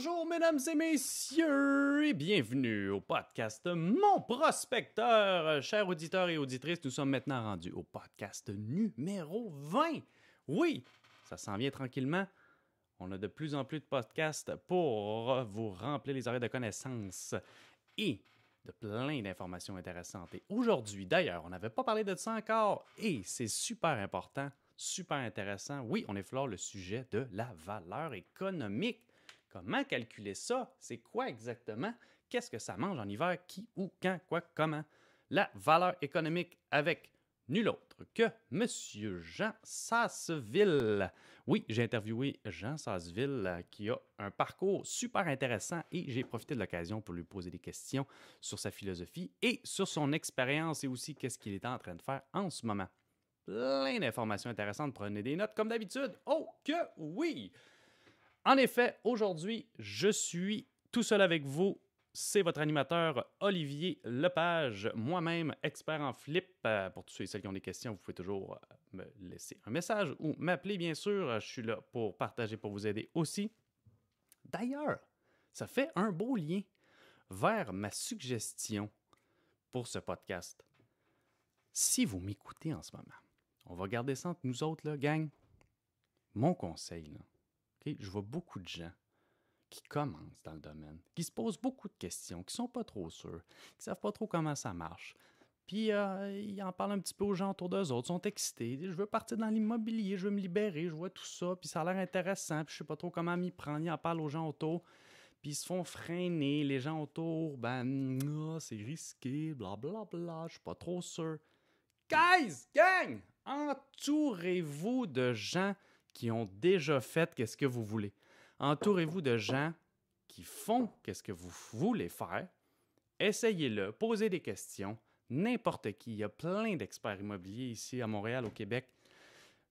Bonjour mesdames et messieurs et bienvenue au podcast Mon Prospecteur. Chers auditeurs et auditrices, nous sommes maintenant rendus au podcast numéro 20. Oui, ça s'en vient tranquillement. On a de plus en plus de podcasts pour vous remplir les oreilles de connaissances et de plein d'informations intéressantes. Et aujourd'hui, d'ailleurs, on n'avait pas parlé de ça encore et c'est super important, super intéressant. Oui, on effleure le sujet de la valeur économique. Comment calculer ça? C'est quoi exactement? Qu'est-ce que ça mange en hiver? Qui, où, quand, quoi, comment? La valeur économique avec nul autre que M. Jean Sasseville. Oui, j'ai interviewé Jean Sasseville qui a un parcours super intéressant et j'ai profité de l'occasion pour lui poser des questions sur sa philosophie et sur son expérience et aussi qu'est-ce qu'il est en train de faire en ce moment. Plein d'informations intéressantes, prenez des notes comme d'habitude. Oh que oui! En effet, aujourd'hui, je suis tout seul avec vous. C'est votre animateur Olivier Lepage, moi-même expert en flip. Pour tous ceux et celles qui ont des questions, vous pouvez toujours me laisser un message ou m'appeler, bien sûr. Je suis là pour partager, pour vous aider aussi. D'ailleurs, ça fait un beau lien vers ma suggestion pour ce podcast. Si vous m'écoutez en ce moment, on va garder ça entre nous autres, là, gang. Mon conseil, là. Okay? Je vois beaucoup de gens qui commencent dans le domaine, qui se posent beaucoup de questions, qui ne sont pas trop sûrs, qui ne savent pas trop comment ça marche. Puis, ils en parlent un petit peu aux gens autour d'eux autres, sont excités. Je veux partir dans l'immobilier, je veux me libérer, je vois tout ça, puis ça a l'air intéressant, puis je ne sais pas trop comment m'y prendre. Ils en parlent aux gens autour, puis ils se font freiner. Les gens autour, c'est risqué, blablabla, je suis pas trop sûr. Guys, gang, entourez-vous de gens qui ont déjà fait qu'est-ce que vous voulez. Entourez-vous de gens qui font qu'est-ce que vous voulez faire. Essayez-le, posez des questions. N'importe qui. Il y a plein d'experts immobiliers ici à Montréal, au Québec.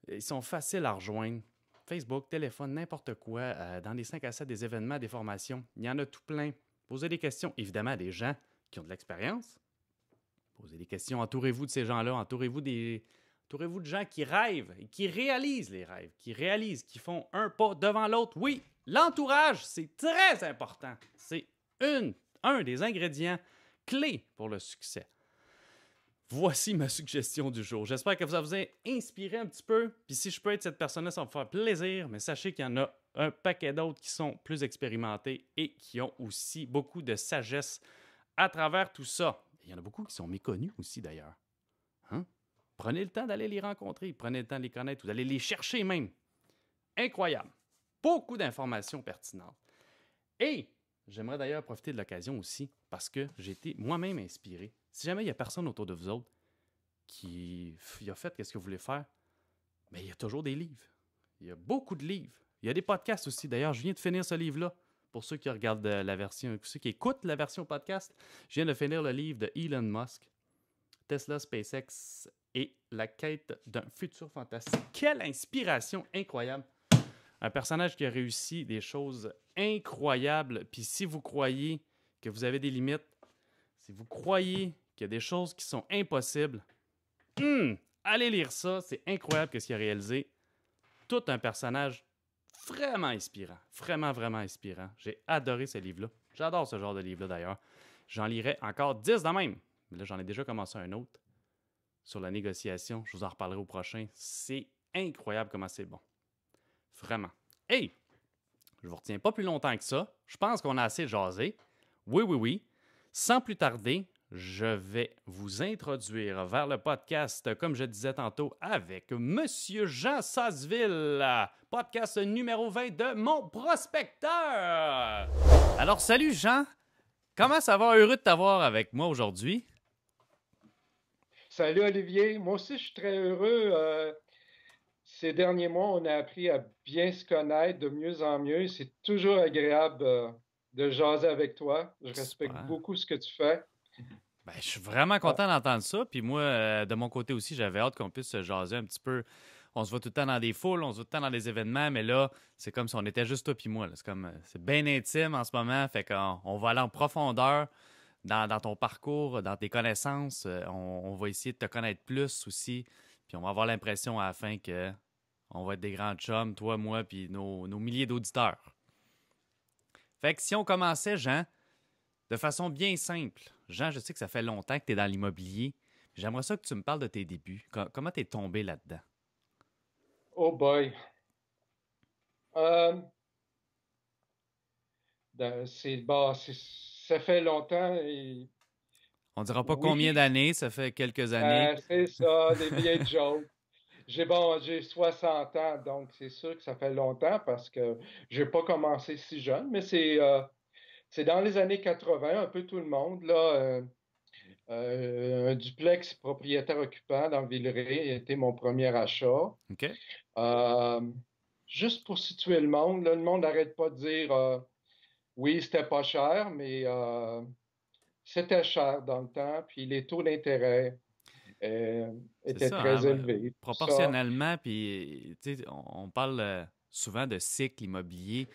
Ils sont faciles à rejoindre. Facebook, téléphone, n'importe quoi. Dans les 5 à 7 des événements, des formations, il y en a tout plein. Posez des questions, évidemment, à des gens qui ont de l'expérience. Posez des questions. Entourez-vous de ces gens-là. Entourez-vous de gens qui rêvent et qui réalisent les rêves, qui font un pas devant l'autre. Oui, l'entourage, c'est très important. C'est un des ingrédients clés pour le succès. Voici ma suggestion du jour. J'espère que ça vous a inspiré un petit peu. Puis si je peux être cette personne-là, ça va me faire plaisir. Mais sachez qu'il y en a un paquet d'autres qui sont plus expérimentés et qui ont aussi beaucoup de sagesse à travers tout ça. Il y en a beaucoup qui sont méconnus aussi, d'ailleurs. Hein? Prenez le temps d'aller les rencontrer. Prenez le temps de les connaître ou d'aller les chercher même. Incroyable. Beaucoup d'informations pertinentes. Et j'aimerais d'ailleurs profiter de l'occasion aussi parce que j'ai été moi-même inspiré. Si jamais il n'y a personne autour de vous autres qui a fait ce que vous voulez faire, mais il y a toujours des livres. Il y a beaucoup de livres. Il y a des podcasts aussi. D'ailleurs, je viens de finir ce livre-là. Pour ceux qui regardent la version, ceux qui écoutent la version podcast, je viens de finir le livre de Elon Musk, Tesla, SpaceX et la quête d'un futur fantastique. Quelle inspiration incroyable! Un personnage qui a réussi des choses incroyables. Puis si vous croyez que vous avez des limites, si vous croyez qu'il y a des choses qui sont impossibles, allez lire ça. C'est incroyable ce qu'il a réalisé. Tout un personnage vraiment inspirant. Vraiment, vraiment inspirant. J'ai adoré ce livre-là. J'adore ce genre de livre-là, d'ailleurs. J'en lirai encore 10 de même. Mais là, j'en ai déjà commencé un autre sur la négociation. Je vous en reparlerai au prochain. C'est incroyable comment c'est bon. Vraiment. Hey! Je ne vous retiens pas plus longtemps que ça. Je pense qu'on a assez jasé. Oui. Sans plus tarder, je vais vous introduire vers le podcast, comme je disais tantôt, avec M. Jean Sasseville, podcast numéro 20 de Mon Prospecteur. Alors, salut Jean, comment ça va? Heureux de t'avoir avec moi aujourd'hui. Salut Olivier, moi aussi je suis très heureux. Ces derniers mois, on a appris à bien se connaître de mieux en mieux. C'est toujours agréable de jaser avec toi. Je respecte Super. beaucoup ce que tu fais. Je suis vraiment Ah, content d'entendre ça. Puis moi, de mon côté aussi, j'avais hâte qu'on puisse se jaser un petit peu. On se voit tout le temps dans des foules, on se voit tout le temps dans des événements, mais là, c'est comme si on était juste toi puis moi. Là. C'est bien intime en ce moment, fait qu'on va aller en profondeur dans ton parcours, dans tes connaissances. On va essayer de te connaître plus aussi, puis on va avoir l'impression à la fin que on va être des grands chums, toi, moi, puis nos milliers d'auditeurs. Fait que si on commençait, Jean, de façon bien simple. Jean, je sais que ça fait longtemps que tu es dans l'immobilier. J'aimerais ça que tu me parles de tes débuts. Comment tu es tombé là-dedans? Oh boy. Euh, ça fait longtemps et On dira pas combien oui, d'années, ça fait quelques années. c'est ça, les vieilles jokes. J'ai 60 ans, donc c'est sûr que ça fait longtemps parce que j'ai pas commencé si jeune, mais c'est dans les années 80, un peu tout le monde, là. Un duplex propriétaire occupant dans Villeray était mon premier achat. OK? Euh, Juste pour situer le monde, là, le monde n'arrête pas de dire oui, c'était pas cher, mais c'était cher dans le temps, puis les taux d'intérêt C'est étaient ça, très hein? élevés. Ça, Proportionnellement, puis tu sais, on parle souvent de cycle immobilier.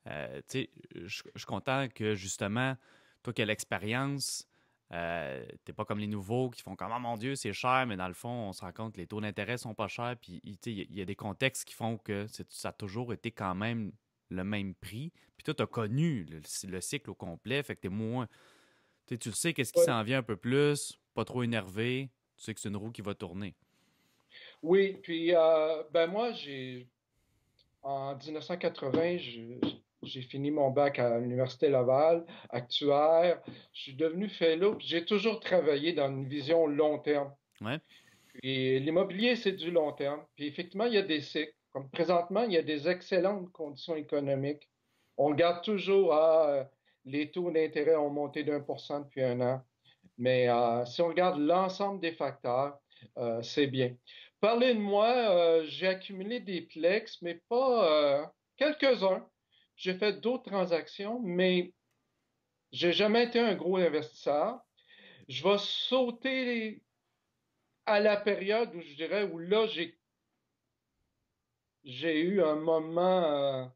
Tu sais, je suis content que justement, toi qui as l'expérience, t'es pas comme les nouveaux qui font comme oh mon Dieu, c'est cher, mais dans le fond, on se rend compte que les taux d'intérêt sont pas chers. Puis tu sais, il y a des contextes qui font que ça a toujours été quand même le même prix. Puis toi, tu as connu le cycle au complet, fait que t'es moins. Tu sais qu'est-ce qui ouais. s'en vient un peu plus, pas trop énervé, tu sais que c'est une roue qui va tourner. Oui, puis ben moi, en 1980, j'ai fini mon bac à l'Université Laval, actuaire. Je suis devenu fellow, puis j'ai toujours travaillé dans une vision long terme. Ouais, Puis l'immobilier, c'est du long terme. Puis effectivement, il y a des cycles. Comme présentement, il y a des excellentes conditions économiques. On regarde toujours, les taux d'intérêt ont monté d'1% depuis un an. Mais si on regarde l'ensemble des facteurs, c'est bien. Parlez de moi, j'ai accumulé des plex, mais pas quelques-uns. J'ai fait d'autres transactions, mais j'ai jamais été un gros investisseur. Je vais sauter à la période où je dirais où là j'ai eu un moment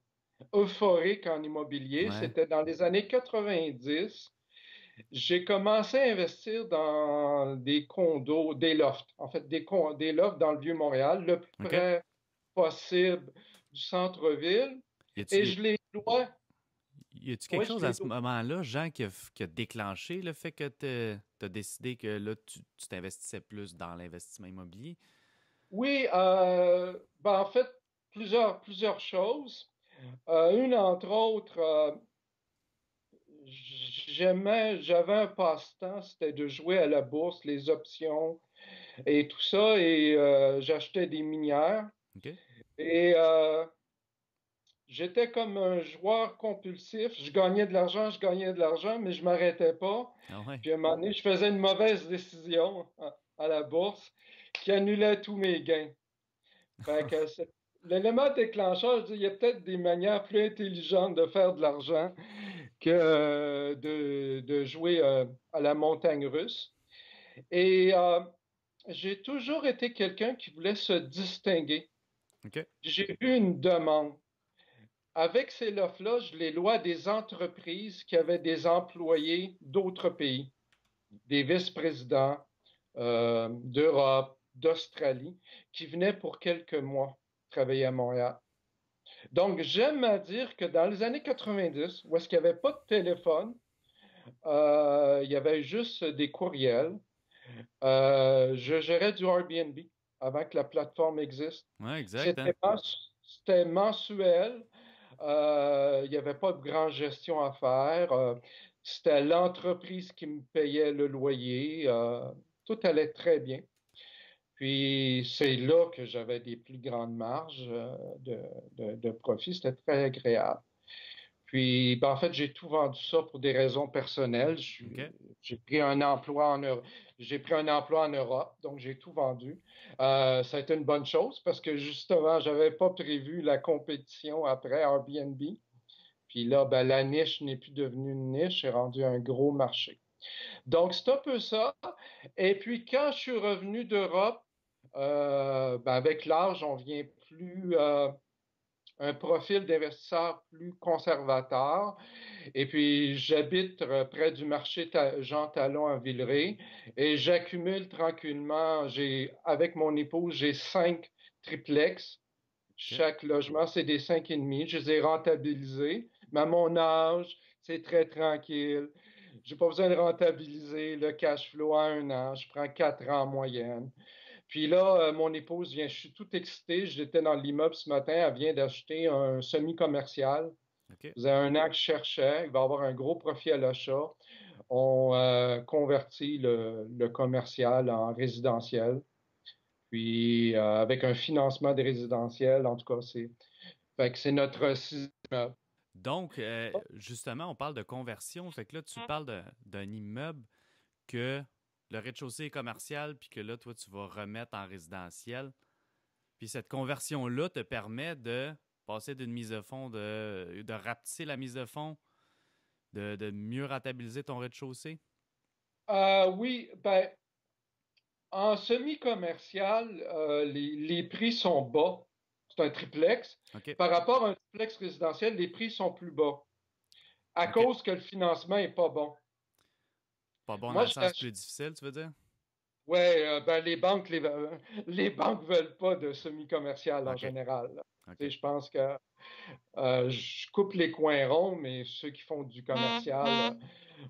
euphorique en immobilier. ouais, C'était dans les années 90. J'ai commencé à investir dans des condos, des lofts, en fait, des lofts dans le Vieux-Montréal, le plus OK. près possible du centre-ville. Y a-tu Et y je les loue. y a-tu quelque Oui, je chose à les ce loue. moment-là, Jean, qui a déclenché le fait que tu as décidé que là, tu t'investissais plus dans l'investissement immobilier? Oui, ben, en fait, plusieurs choses. Une, entre autres, j'avais un passe-temps, c'était de jouer à la bourse, les options et tout ça, et j'achetais des minières. OK? Et j'étais comme un joueur compulsif. Je gagnais de l'argent, mais je m'arrêtais pas. Ah ouais. Puis à un moment donné, je faisais une mauvaise décision à la bourse qui annulait tous mes gains. Fait que l'élément déclencheur, je dis, il y a peut-être des manières plus intelligentes de faire de l'argent que de jouer à la montagne russe. Et j'ai toujours été quelqu'un qui voulait se distinguer. OK? J'ai eu une demande. Avec ces lofts-là, je les loue à des entreprises qui avaient des employés d'autres pays, des vice-présidents d'Europe, d'Australie, qui venaient pour quelques mois travailler à Montréal. Donc, j'aime à dire que dans les années 90, où est-ce qu'il n'y avait pas de téléphone, il y avait juste des courriels, je gérais du Airbnb avant que la plateforme existe. Ouais, exact, hein? C'était mensuel. Il n'y avait pas de grande gestion à faire. C'était l'entreprise qui me payait le loyer. Tout allait très bien. Puis c'est là que j'avais des plus grandes marges de profit. C'était très agréable. Puis, ben, en fait, j'ai tout vendu ça pour des raisons personnelles. OK? J'ai pris un emploi en Europe. J'ai pris un emploi en Europe, donc j'ai tout vendu. Ça a été une bonne chose parce que justement, j'avais pas prévu la compétition après Airbnb. Puis là, ben, la niche n'est plus devenue une niche, c'est rendu un gros marché. Donc, c'est un peu ça. Et puis, quand je suis revenu d'Europe, ben, avec l'âge, on vient plus un profil d'investisseur plus conservateur. Et puis, j'habite près du marché Jean Talon à Villeray et j'accumule tranquillement. Avec mon épouse, j'ai 5 triplex. OK? Chaque logement, c'est des 5,5. Je les ai rentabilisés. Mais à mon âge, c'est très tranquille. J'ai pas besoin de rentabiliser le cash flow à 1 an. Je prends 4 ans en moyenne. Puis là, mon épouse vient, je suis tout excité. J'étais dans l'immeuble ce matin. Elle vient d'acheter un semi-commercial. OK. Ça faisait 1 an que je cherchais. Il va avoir un gros profit à l'achat. On convertit le commercial en résidentiel. Puis avec un financement des résidentiels, en tout cas, fait que c'est notre système. Donc, justement, on parle de conversion. Fait que là, tu parles d'un immeuble que le rez-de-chaussée est commercial, puis que là, toi, tu vas remettre en résidentiel. Puis cette conversion-là te permet de passer d'une mise de fonds, de rapetisser la mise de fonds, de mieux rentabiliser ton rez-de-chaussée. Oui, ben, en semi-commercial, les prix sont bas. C'est un triplex. OK. Par rapport à un triplex résidentiel, les prix sont plus bas à OK. cause que le financement n'est pas bon. Pas bon dans Moi, le sens plus difficile, tu veux dire? ouais, ben, les banques veulent pas de semi-commercial en OK. général. Là. Tu sais, OK. je pense que je coupe les coins ronds, mais ceux qui font du commercial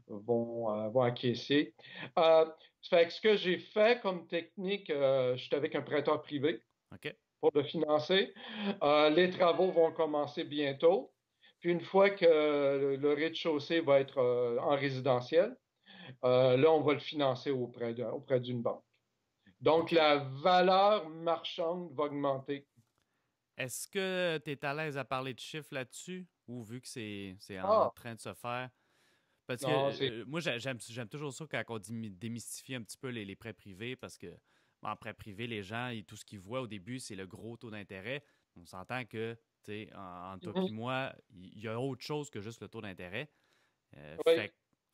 vont acquiescer. Euh, Fait que ce que j'ai fait comme technique, je suis avec un prêteur privé OK. pour le financer. Les travaux vont commencer bientôt. Puis une fois que le rez-de-chaussée va être en résidentiel, là, on va le financer auprès d'une banque. Donc, OK. la valeur marchande va augmenter. Est-ce que tu es à l'aise à parler de chiffres là-dessus ou vu que c'est en Ah, train de se faire? Parce que non, c'est moi, j'aime toujours ça quand on démystifie un petit peu les prêts privés parce que en prêt privé, les gens, tout ce qu'ils voient au début, c'est le gros taux d'intérêt. On s'entend que, tu sais, en toi Mhm. puis moi, il y a autre chose que juste le taux d'intérêt. Oui.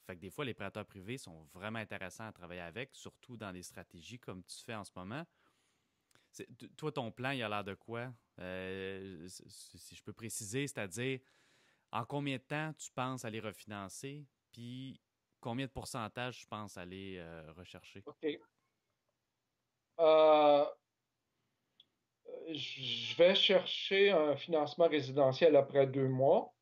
Fait que des fois, les prêteurs privés sont vraiment intéressants à travailler avec, surtout dans des stratégies comme tu fais en ce moment. Toi, ton plan, il a l'air de quoi? Si je peux préciser, c'est-à-dire en combien de temps tu penses aller refinancer, puis combien de pourcentage tu penses aller rechercher? OK. Euh, je vais chercher un financement résidentiel après 2 mois.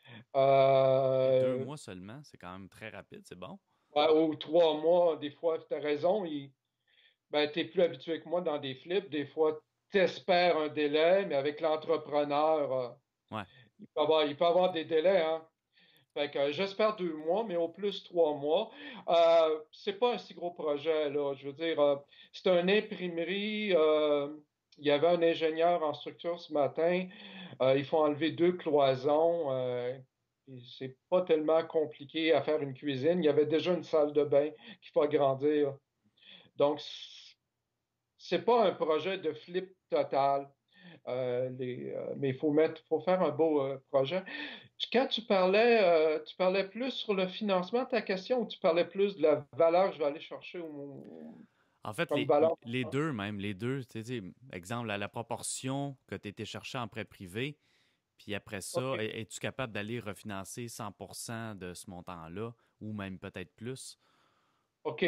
Et deux Euh, mois seulement, c'est quand même très rapide, c'est bon. Ouais, ou 3 mois, des fois, tu as raison. Ben, tu es plus habitué que moi dans des flips. Des fois, tu espères un délai, mais avec l'entrepreneur, Ouais. il peut avoir des délais, hein. Fait que j'espère 2 mois, mais au plus 3 mois. C'est pas un si gros projet, là. Je veux dire, c'est une imprimerie. Il y avait un ingénieur en structure ce matin. Il faut enlever 2 cloisons. Et c'est pas tellement compliqué à faire une cuisine. Il y avait déjà une salle de bain qu'il faut agrandir. Donc, c'est pas un projet de flip total. Mais faut faire un beau projet. Quand tu parlais plus sur le financement de ta question ou tu parlais plus de la valeur que je vais aller chercher En fait, comme valeur? les deux même, les deux. Exemple, la proportion que tu étais chercher en prêt privé, puis après ça, OK. es-tu capable d'aller refinancer 100% de ce montant-là, ou même peut-être plus? OK.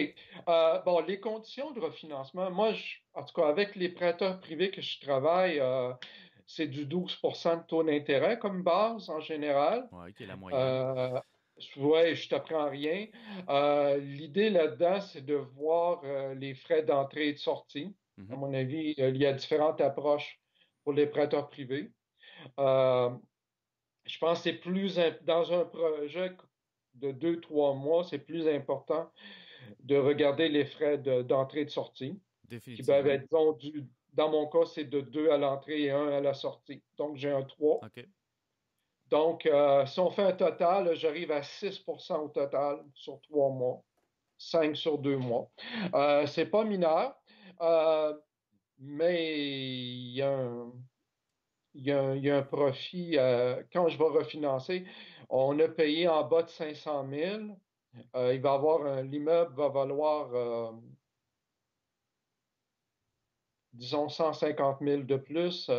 Bon, les conditions de refinancement, moi, en tout cas, avec les prêteurs privés que je travaille, c'est du 12% de taux d'intérêt comme base en général. Ouais, qui est la moyenne. Euh, ouais, je t'apprends rien. L'idée là-dedans, c'est de voir les frais d'entrée et de sortie. À Mhm. mon avis, il y a différentes approches pour les prêteurs privés. Euh, je pense que dans un projet de 2, 3 mois, c'est plus important de regarder les frais d'entrée et de sortie, qui peuvent Définitivement. être, disons, dans mon cas, c'est de 2 à l'entrée et 1 à la sortie. Donc, j'ai un 3. OK. Donc, si on fait un total, j'arrive à 6% au total sur 3 mois, 5 sur 2 mois. C'est pas mineur, euh, mais il y a un profit. Quand je vais refinancer, on a payé en bas de 500 000. L'immeuble va valoir, disons, 150 000 de plus,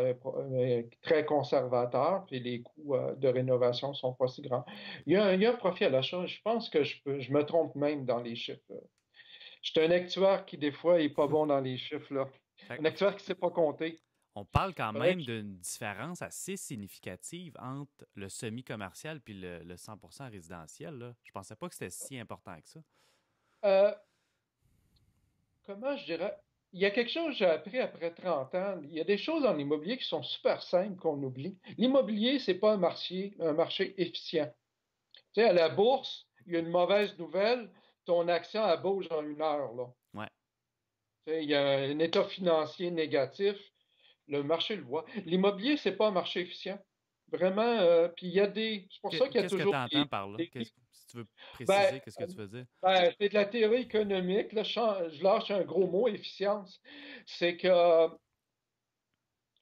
très conservateur, puis les coûts de rénovation sont pas si grands. Il y a un profit à l'achat. Je pense que je me trompe même dans les chiffres. Je suis un actuaire qui, des fois, est pas bon dans les chiffres, là. Fait Un actuaire qui ne sait pas compter. On parle quand Faudrait même d'une différence assez significative entre le semi-commercial puis le 100% résidentiel, là. Je pensais pas que c'était si important que ça. euh, comment je dirais? Il y a quelque chose que j'ai appris après 30 ans. Il y a des choses en immobilier qui sont super simples qu'on oublie. L'immobilier, c'est pas un marché efficient. Tu sais, à la bourse, il y a une mauvaise nouvelle, ton action, elle bouge en 1 heure, là. Ouais. Tu sais, il y a un état financier négatif, le marché le voit. L'immobilier, c'est pas un marché efficient. Vraiment, puis il y a des. C'est pour ça qu'il y a Qu'est-ce que tu toujours entends par là? des- Si tu veux ben, préciser, qu'est-ce que tu veux dire? c'est de la théorie économique. Là, je lâche un gros mot, efficience. C'est que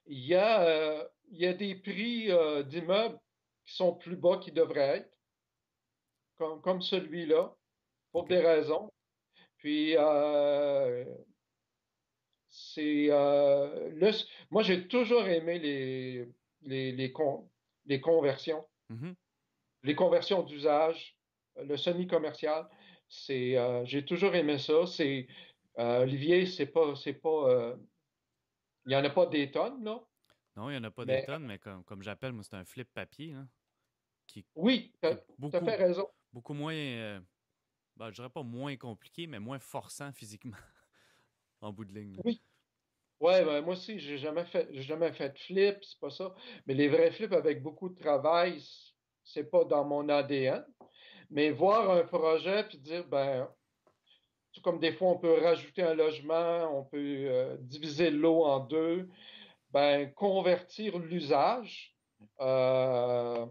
il y a des prix d'immeubles qui sont plus bas qu'ils devraient être, comme celui-là, pour OK. des raisons. Puis, moi, j'ai toujours aimé les, les, con- les conversions, Mhm. les conversions d'usage, le semi-commercial. J'ai toujours aimé ça. Olivier, il n'y en a pas des tonnes, là, Non, il n'y en a pas des mais tonnes, mais comme j'appelle, moi, c'est un flip papier, là, qui, oui, tu qui est as fait raison. beaucoup moins, ben, je dirais pas moins compliqué, mais moins forçant physiquement, en bout de ligne, là. Oui. Ouais, ben, moi aussi, j'ai jamais fait de flip, c'est pas ça. Mais les vrais flips avec beaucoup de travail, c'est pas dans mon ADN. Mais voir un projet puis dire, ben, tout comme des fois on peut rajouter un logement, on peut diviser l'eau en deux, ben, convertir l'usage, euh,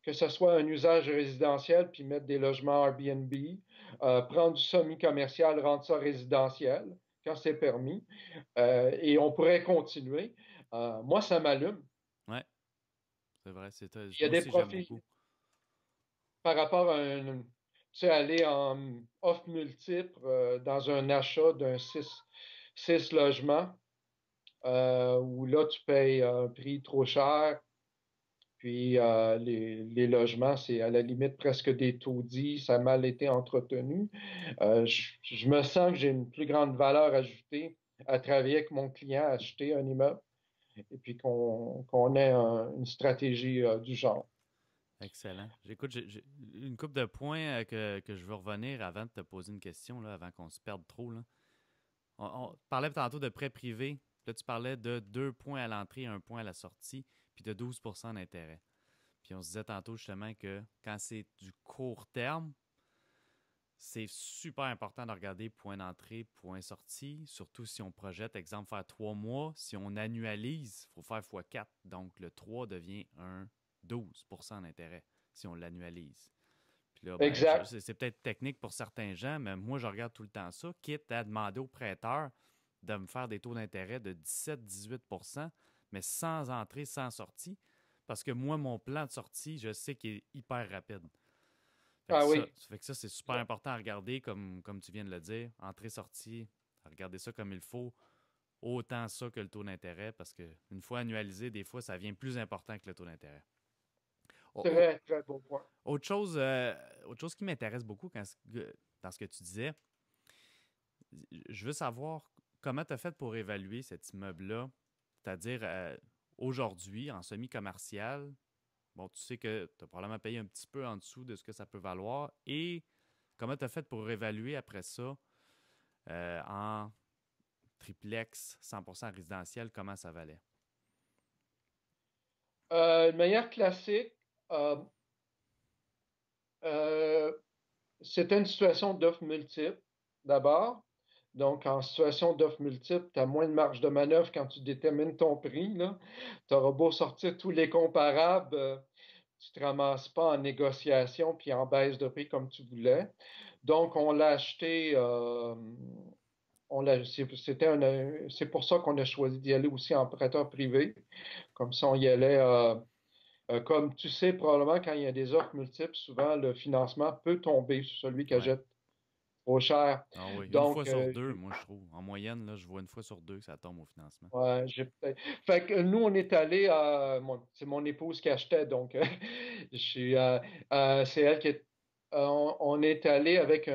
que ce soit un usage résidentiel puis mettre des logements Airbnb, prendre du semi-commercial, rendre ça résidentiel quand c'est permis, et on pourrait continuer. Moi, ça m'allume. Ouais, c'est vrai. Il y a Moi des aussi, j'aime profils beaucoup. par rapport à tu sais, aller en offre multiple dans un achat d'un six logements, où là, tu payes un prix trop cher. Puis les logements, c'est à la limite presque des taudis, ça a mal été entretenu. Je me sens que j'ai une plus grande valeur ajoutée à travailler avec mon client, à acheter un immeuble, et puis qu'on ait une stratégie du genre. Excellent. J'écoute, j'ai une couple de points que je veux revenir avant de te poser une question, là, avant qu'on se perde trop, là. On parlait tantôt de prêt privé. Là, tu parlais de 2 points à l'entrée, 1 point à la sortie, puis de 12% d'intérêt. Puis on se disait tantôt justement que quand c'est du court terme, c'est super important de regarder point d'entrée, point sortie, surtout si on projette, exemple, faire 3 mois. Si on annualise, il faut faire x4. Donc, le 3 devient un 12% d'intérêt si on l'annualise. Puis là, ben, Exact. c'est peut-être technique pour certains gens, mais moi, je regarde tout le temps ça, quitte à demander au prêteur de me faire des taux d'intérêt de 17-18%, mais sans entrée, sans sortie, parce que moi, mon plan de sortie, je sais qu'il est hyper rapide. Ah oui. Fait que ça, c'est super important à regarder, comme tu viens de le dire. Entrée-sortie, regarder ça comme il faut. Autant ça que le taux d'intérêt, parce qu'une fois annualisé, des fois, ça vient plus important que le taux d'intérêt. Très, très beau point. Autre chose qui m'intéresse beaucoup dans ce que tu disais, je veux savoir comment tu as fait pour évaluer cet immeuble-là, c'est-à-dire aujourd'hui, en semi-commercial. Bon, tu sais que tu as probablement payé un petit peu en dessous de ce que ça peut valoir. Et comment tu as fait pour évaluer après ça en triplex 100% résidentiel, comment ça valait? De manière classique, euh, euh, c'était une situation d'offre multiple, d'abord. Donc, en situation d'offre multiple, tu as moins de marge de manœuvre quand tu détermines ton prix, là. Tu auras beau sortir tous les comparables, tu ne te ramasses pas en négociation puis en baisse de prix comme tu voulais. Donc, on l'a acheté. C'est pour ça qu'on a choisi d'y aller aussi en prêteur privé. Comme ça, on y allait. Comme tu sais, probablement, quand il y a des offres multiples, souvent le financement peut tomber sur celui qui Ouais. achète trop cher. Ah oui, une fois Donc, sur deux, moi, je trouve. En moyenne, là, je vois une fois sur deux que ça tombe au financement. ouais, fait que nous, on est allé à. C'est mon épouse qui achetait, donc je suis, c'est elle qui est. On est allé avec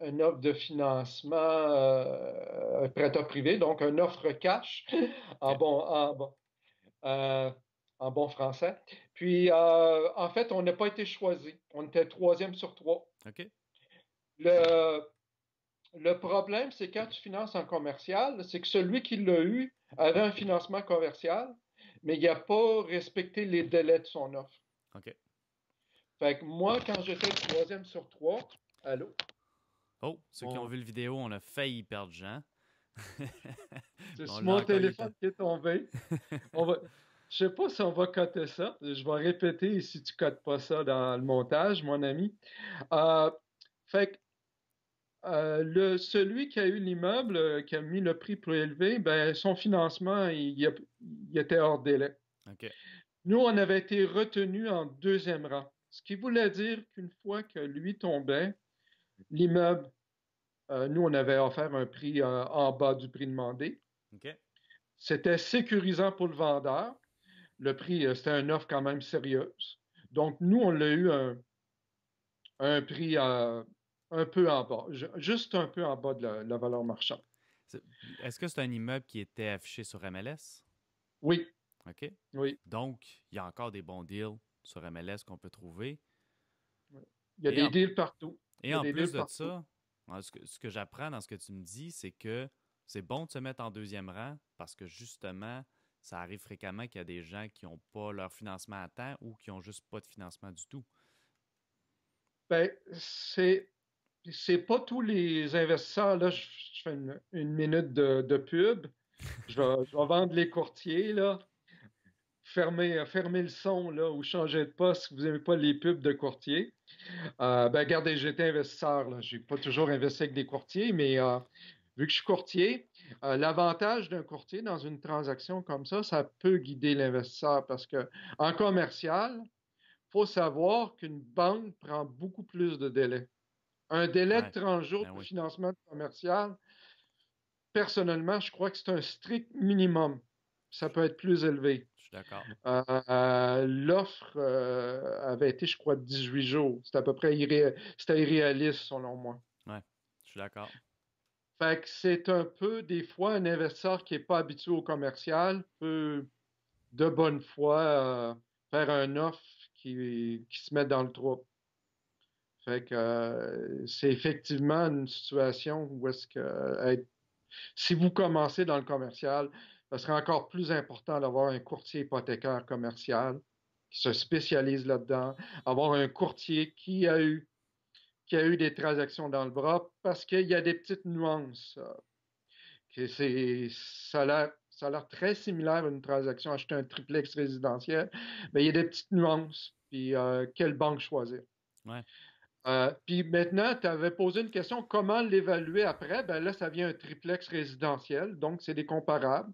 une offre de financement prêt à privé, donc une offre cash en OK. bon, en bon, euh, en bon français. Puis, en fait, on n'a pas été choisi. On était troisième sur trois. OK. Le, le problème, c'est quand tu finances en commercial, c'est que celui qui l'a eu avait un financement commercial, mais il n'a pas respecté les délais de son offre. OK. Fait que moi, quand j'étais troisième sur trois, allô? Oh, ceux qui ont Bon, vu le vidéo, on a failli perdre Jean. c'est Mais on sur l'a mon encore, il était. téléphone qui est tombé. On va, je sais pas si on va coter ça. Je vais répéter si tu cotes pas ça dans le montage, mon ami. Euh, fait que celui qui a eu l'immeuble, qui a mis le prix plus élevé, ben, son financement, il était hors délai. OK. Nous, on avait été retenus en deuxième rang, ce qui voulait dire qu'une fois que lui tombait, l'immeuble, nous, on avait offert un prix en bas du prix demandé. OK. C'était sécurisant pour le vendeur. Le prix, c'était une offre quand même sérieuse. Donc, nous, on l'a eu un prix un peu en bas, juste un peu en bas de la valeur marchande. C'est- Est-ce que c'est un immeuble qui était affiché sur MLS? Oui, OK. oui. Donc, il y a encore des bons deals sur MLS qu'on peut trouver. Oui. Il y a Et des en, deals partout. Il et y a en des plus deals de partout. ça, ce que j'apprends dans ce que tu me dis, c'est que c'est bon de se mettre en deuxième rang parce que justement, ça arrive fréquemment qu'il y a des gens qui n'ont pas leur financement à temps ou qui n'ont juste pas de financement du tout. Ben, c'est pas tous les investisseurs. Là, je fais une minute de pub. Je vais vendre les courtiers, là. Fermez le son, là, ou changez de poste si vous n'aimez pas les pubs de courtiers. Ben, regardez, j'étais investisseur, là. J'ai pas toujours investi avec des courtiers, mais vu que je suis courtier, l'avantage d'un courtier dans une transaction comme ça peut guider l'investisseur parce que en commercial, il faut savoir qu'une banque prend beaucoup plus de délai. Un délai de Ouais, 30 jours ben de oui, financement commercial, personnellement, je crois que c'est un strict minimum. Ça peut être plus élevé. je suis d'accord. L'offre avait été, je crois, 18 jours. C'était à peu près c'était irréaliste, selon moi. Ouais, je suis d'accord. Fait que c'est un peu, des fois, un investisseur qui n'est pas habitué au commercial peut, de bonne foi, faire un offre qui se met dans le trou. Fait que c'est effectivement une situation où est-ce que si vous commencez dans le commercial, ce serait encore plus important d'avoir un courtier hypothécaire commercial qui se spécialise là-dedans, avoir un courtier qui a eu des transactions dans le bras parce qu'il y a des petites nuances. Que ça a l'air très similaire à une transaction, acheter un triplex résidentiel, mais il y a des petites nuances. Puis quelle banque choisir? Ouais, Puis maintenant, tu avais posé une question, comment l'évaluer après? Ben là, ça vient un triplex résidentiel, donc c'est des comparables.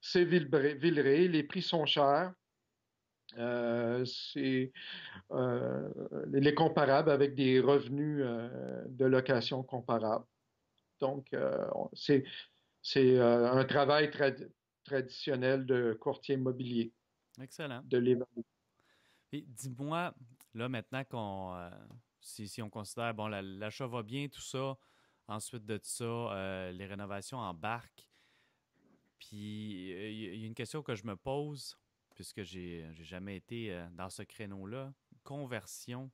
C'est Villeray, les prix sont chers. C'est les comparables avec des revenus de location comparables. Donc, c'est un travail traditionnel de courtier immobilier, excellent. de l'évaluer. Et dis-moi, là, maintenant si on considère, bon, l'achat va bien, tout ça, ensuite de ça, les rénovations embarquent. Puis, il y a une question que je me pose, puisque j'ai jamais été dans ce créneau-là, conversion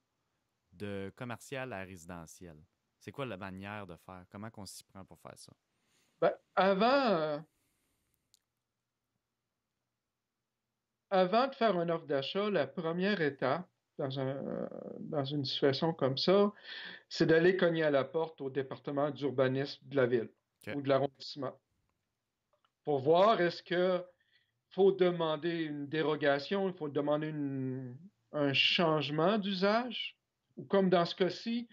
de commercial à résidentiel. C'est quoi la manière de faire? Comment on s'y prend pour faire ça? Ben, avant de faire une offre d'achat, la première étape dans une situation comme ça, c'est d'aller cogner à la porte au département d'urbanisme de la ville OK. ou de l'arrondissement pour voir est-ce que faut demander une dérogation, il faut demander un changement d'usage, ou comme dans ce cas-ci,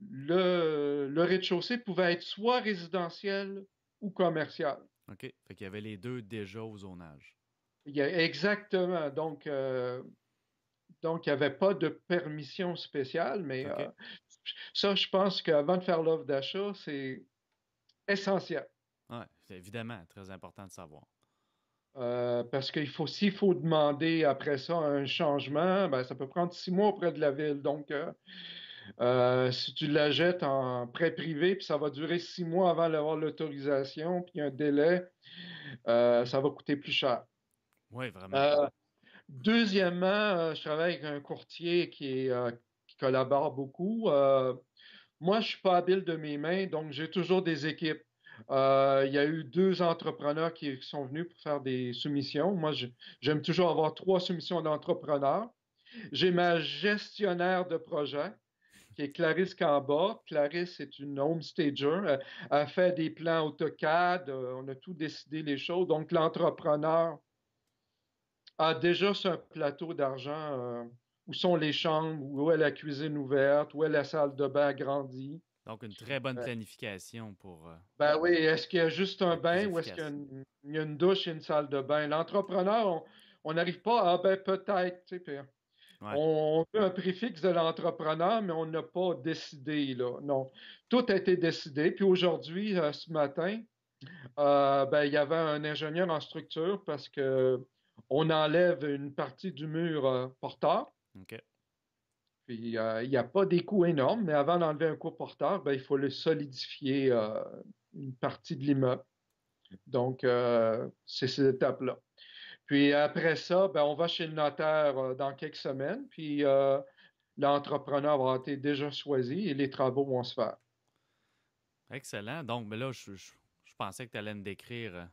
le rez-de-chaussée pouvait être soit résidentiel ou commercial. OK. Fait qu'il y avait les deux déjà au zonage. Exactement. Donc, il n'y avait pas de permission spéciale, mais OK. ça, je pense qu'avant de faire l'offre d'achat, c'est essentiel. Ouais, c'est évidemment très important de savoir. Parce s'il faut demander après ça un changement, ben, ça peut prendre 6 mois auprès de la ville. Donc, Si tu la jettes en prêt privé, puis ça va durer 6 mois avant d'avoir l'autorisation, puis un délai, ça va coûter plus cher. Oui, vraiment. Euh, Deuxièmement, je travaille avec un courtier qui collabore beaucoup. Moi, je suis pas habile de mes mains, donc j'ai toujours des équipes. Il y a eu 2 entrepreneurs qui sont venus pour faire des soumissions. Moi, j'aime toujours avoir 3 soumissions d'entrepreneurs. J'ai ma gestionnaire de projet, qui est Clarisse Camba. Clarisse est une homestager. Elle fait des plans AutoCAD. On a tout décidé les choses. Donc, l'entrepreneur a déjà sur un plateau d'argent où sont les chambres, où est la cuisine ouverte, où est la salle de bain agrandie. Donc, une très bonne Euh, planification pour Ben oui, est-ce qu'il y a juste un être plus bain ou est-ce qu'il y a efficace. il y a une douche et une salle de bain? L'entrepreneur, on n'arrive pas à, ben peut-être, tu sais, puis Ouais. on veut un préfixe de l'entrepreneur, mais on n'a pas décidé, là. Non, tout a été décidé. Puis aujourd'hui, ce matin, ben, il y avait un ingénieur en structure parce que on enlève une partie du mur porteur. OK. Puis il n'y a pas des coûts énormes, mais avant d'enlever un coût porteur, ben, il faut le solidifier une partie de l'immeuble. Donc, c'est cette étape-là. Puis après ça, ben, on va chez le notaire dans quelques semaines, puis l'entrepreneur va être déjà choisi et les travaux vont se faire. Excellent. Donc, mais là, je pensais que tu allais me décrire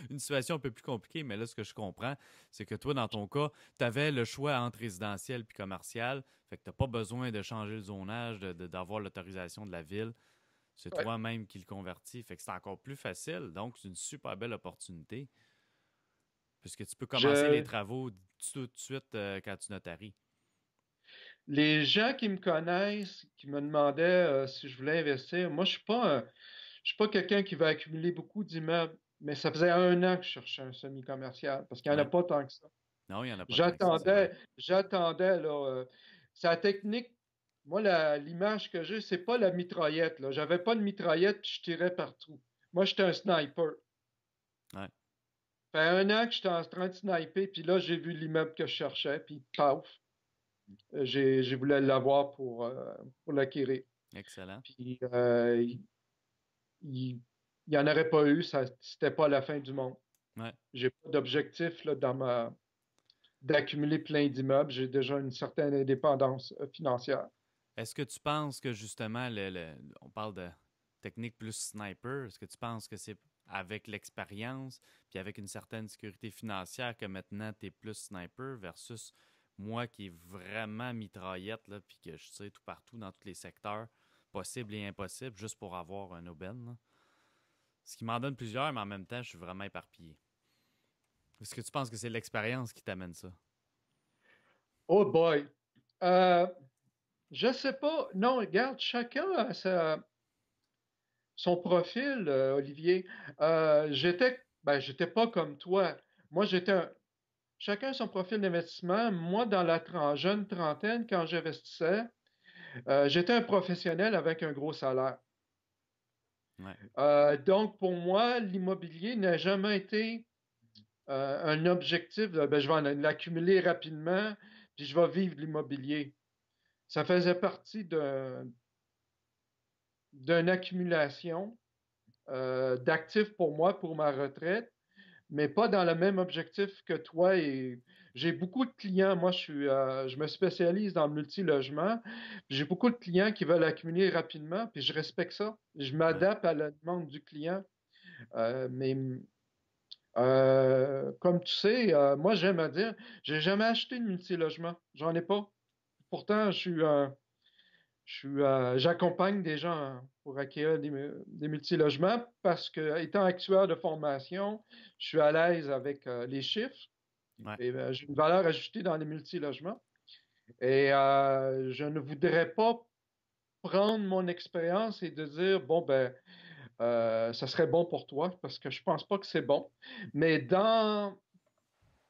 une situation un peu plus compliquée, mais là, ce que je comprends, c'est que toi, dans ton cas, tu avais le choix entre résidentiel puis commercial. Fait que tu n'as pas besoin de changer le zonage, d'avoir l'autorisation de la ville. C'est Ouais. toi-même qui le convertis. Fait que c'est encore plus facile. Donc, c'est une super belle opportunité. Puisque tu peux commencer les Je, travaux tout de suite quand tu notaries. les gens qui me connaissent, qui me demandaient si je voulais investir, moi, je suis pas quelqu'un qui va accumuler beaucoup d'immeubles, mais ça faisait 1 an que je cherchais un semi-commercial parce qu'il n'y en a Ouais. pas tant que ça. Non, il n'y en a pas tant que ça, c'est vrai. J'attendais, là. Sa technique, moi, l'image que j'ai, c'est pas la mitraillette, là. J'avais pas de mitraillette, puis je tirais partout. Moi, j'étais un sniper. Ouais. Fait 1 an que j'étais en train de sniper, puis là, j'ai vu l'immeuble que je cherchais, puis paf, j'ai voulu l'avoir pour l'acquérir. Excellent. Puis, il n'y en aurait pas eu, ça, c'était pas la fin du monde. Ouais. J'ai pas d'objectif, là, d'accumuler plein d'immeubles. J'ai déjà une certaine indépendance financière. Est-ce que tu penses que justement, on parle de technique plus sniper, est-ce que tu penses que c'est avec l'expérience puis avec une certaine sécurité financière que maintenant tu es plus sniper versus moi qui est vraiment mitraillette là, puis que je sais tout partout dans tous les secteurs possibles et impossibles juste pour avoir un aubaine, là? Ce qui m'en donne plusieurs, mais en même temps, je suis vraiment éparpillé. Est-ce que tu penses que c'est l'expérience qui t'amène ça? Oh boy! Euh, je sais pas. Non, regarde, chacun a son profil, Olivier. J'étais pas comme toi. Moi, chacun son profil d'investissement. Moi, dans la jeune trentaine, quand j'investissais, j'étais un professionnel avec un gros salaire. Ouais. Donc, pour moi, l'immobilier n'a jamais été un objectif de, ben, je vais l'accumuler rapidement, puis je vais vivre de l'immobilier. Ça faisait partie d'une accumulation d'actifs pour moi, pour ma retraite, mais pas dans le même objectif que toi. Et j'ai beaucoup de clients. Moi, je me spécialise dans le multilogement. J'ai beaucoup de clients qui veulent accumuler rapidement, puis je respecte ça. Je Ouais. m'adapte à la demande du client. Mais comme tu sais, moi, j'aime à dire, j'ai jamais acheté de multilogement. J'en ai pas. Pourtant, j'accompagne des gens pour acquérir des multilogements parce que, étant actuaire de formation, je suis à l'aise avec les chiffres Ouais. et j'ai une valeur ajoutée dans les multilogements. Et je ne voudrais pas prendre mon expérience et de dire, bon, ben, ça serait bon pour toi parce que je pense pas que c'est bon. Mais